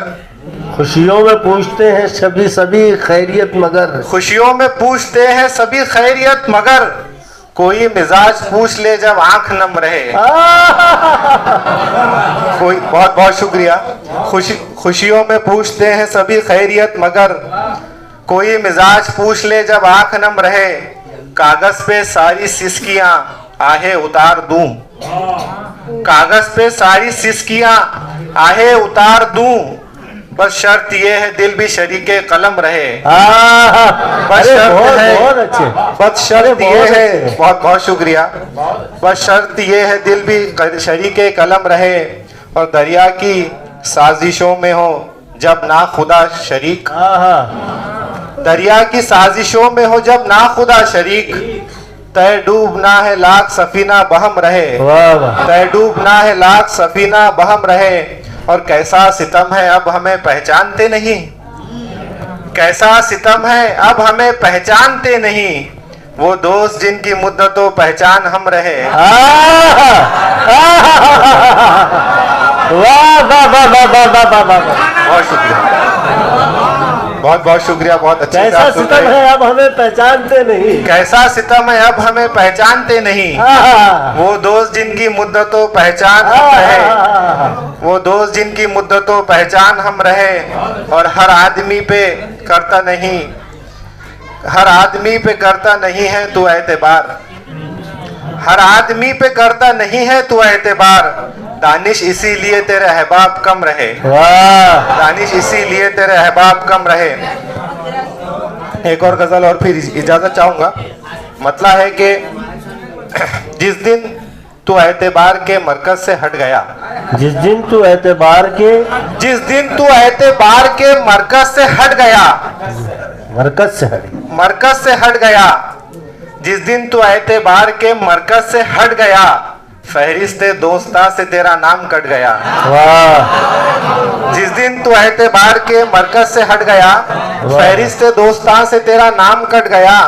खुशियों में पूछते हैं सभी खैरियत मगर, खुशियों में पूछते हैं सभी खैरियत मगर, कोई मिजाज पूछ ले जब आंख नम रहे। कोई बहुत बहुत शुक्रिया। खुशियों में पूछते हैं सभी खैरियत मगर, कोई मिजाज पूछ ले जब आंख नम रहे, कागज पे सारी सिसकियां आहे उतार दूं, कागज पे सारी सिसकियां आहे उतार दूं, बस शर्त ये है दिल भी शरीके कलम रहे। बस शर्त है, बस शर्त ये है, बहुत बहुत शुक्रिया। बस शर्त ये है दिल भी शरीके कलम रहे, और दरिया की साजिशों में हो जब ना खुदा शरीक, दरिया की साजिशों में हो जब ना खुदा शरीक, तय डूबना है लाख सफीना बहम रहे, तय डूबना है लाख सफीना बहम रहे, और कैसा सितम है अब हमें पहचानते नहीं, कैसा सितम है अब हमें पहचानते नहीं, वो दोस्त जिनकी मुद्दतों पहचान हम रहे। बहुत शुक्रिया, बहुत बहुत शुक्रिया, बहुत अच्छे। कैसा सितम है अब हमें पहचानते नहीं, कैसा सितम है अब हमें पहचानते नहीं, वो दोस्त जिनकी मुद्दतों पहचान हम रहे, वो दोस्त जिनकी मुद्दतों पहचान हम रहे, और हर आदमी पे करता नहीं, हर आदमी पे करता नहीं है तू एतबार, हर आदमी पे करता नहीं है तू एतबार, दानिश इसीलिए तेरे अहबाब कम रहे, दानिश इसीलिए तेरे अहबाब कम रहे। एक और गजल और फिर इजाजत चाहूंगा। मतलब है कि जिस दिन तू एतबार के मरकज से हट गया, जिस दिन तू एतबार के, जिस दिन तू एतबार के मरकज से हट गया, मरकज से हट, मरकज से हट गया, जिस दिन तू एतबार के मरकज से हट गया, फहरिस्ते दोस्ता से तेरा नाम कट गया। जिस दिन तू एतबार के मरकज से हट गया, फहरिस्ते दोस्ता से तेरा नाम कट गया,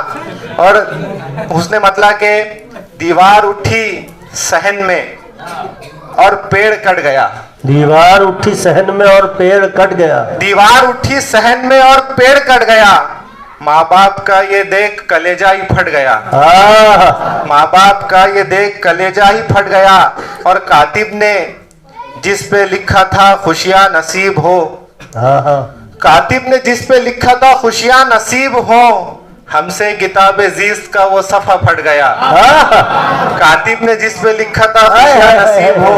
और उसने मतलब के दीवार उठी सहन में और पेड़ कट गया, दीवार उठी सहन में और पेड़ कट गया, दीवार उठी सहन में और पेड़ कट गया, माँ बाप का ये देख कलेजा ही फट गया, माँ बाप का ये देख कलेजा ही फट गया, और कातिब ने जिस पे लिखा था खुशियां नसीब हो, कातिब ने जिस पे लिखा था खुशियां नसीब हो, हमसे किताबे जीस्त का वो सफा फट गया, कातिब ने जिस पे लिखा था खुशियां नसीब हो,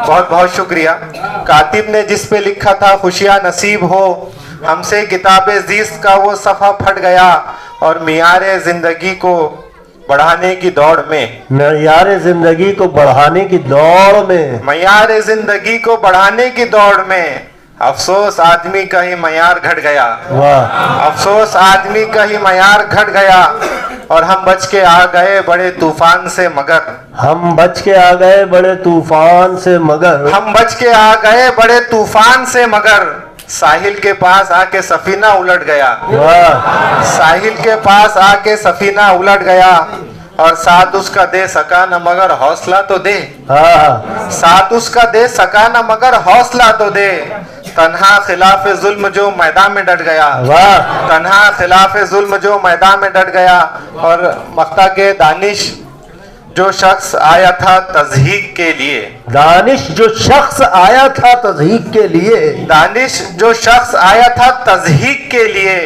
बहुत बहुत शुक्रिया। कातिब ने जिस पे लिखा था खुशियां नसीब हो, हमसे किताबे जीस्त का वो सफा फट गया, और मियारे जिंदगी को बढ़ाने की दौड़ में, मियारे जिंदगी को बढ़ाने की दौड़ में, मियारे जिंदगी को बढ़ाने की दौड़ में, अफसोस आदमी का ही मयार घट गया, अफसोस आदमी का ही मयार घट गया, और हम बच के आ गए बड़े तूफान से मगर हम बच के आ गए बड़े तूफान से मगर हम बच के आ गए बड़े तूफान से मगर साहिल के पास आके सफीना उलट गया। वाह साहिल के पास आके सफीना उलट गया और साथ उसका दे सका न मगर हौसला तो दे। हाँ साथ उसका दे सका न मगर हौसला तो दे। तन्हा खिलाफ जुल्म जो मैदान में डट गया। वाह तन्हा खिलाफ जुल्म जो मैदान में डट गया। और मक्ता के दानिश जो शख्स आया था तज़हीक के लिए। दानिश जो शख्स आया था तज़हीक के लिए। दानिश जो शख्स आया था तज़हीक के लिए।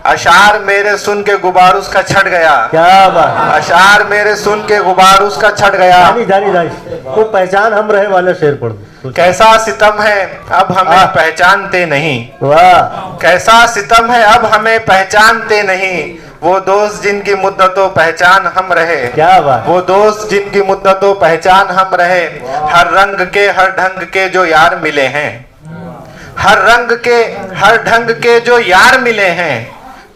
अशार मेरे सुन के गुबार उसका छट गया। क्या बात। अशार मेरे सुन के गुबार उसका छट गया। वो पहचान हम रहे वाला शेर पढ़ दो। कैसा सितम है अब हमें पहचानते नहीं। वाह कैसा सितम है अब हमें पहचानते नहीं। वो दोस्त जिनकी मुद्दतों पहचान हम रहे। क्या बात। वो दोस्त जिनकी मुद्दतों पहचान हम रहे। हर रंग के हर ढंग के जो यार मिले हैं। हर रंग के हर ढंग के जो यार मिले हैं।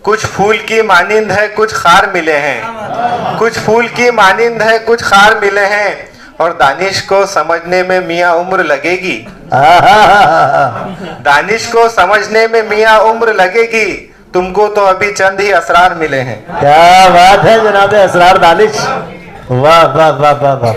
कुछ फूल की मानिंद है कुछ खार मिले हैं। कुछ फूल की मानिंद है कुछ खार मिले हैं। और दानिश को समझने में मियाँ उम्र लगेगी। दानिश को समझने में मियाँ उम्र लगेगी। तुमको तो अभी चंद ही असरार मिले हैं। क्या बात है जनाब असरार दानिश। वाह वाह वाह वाह वाह।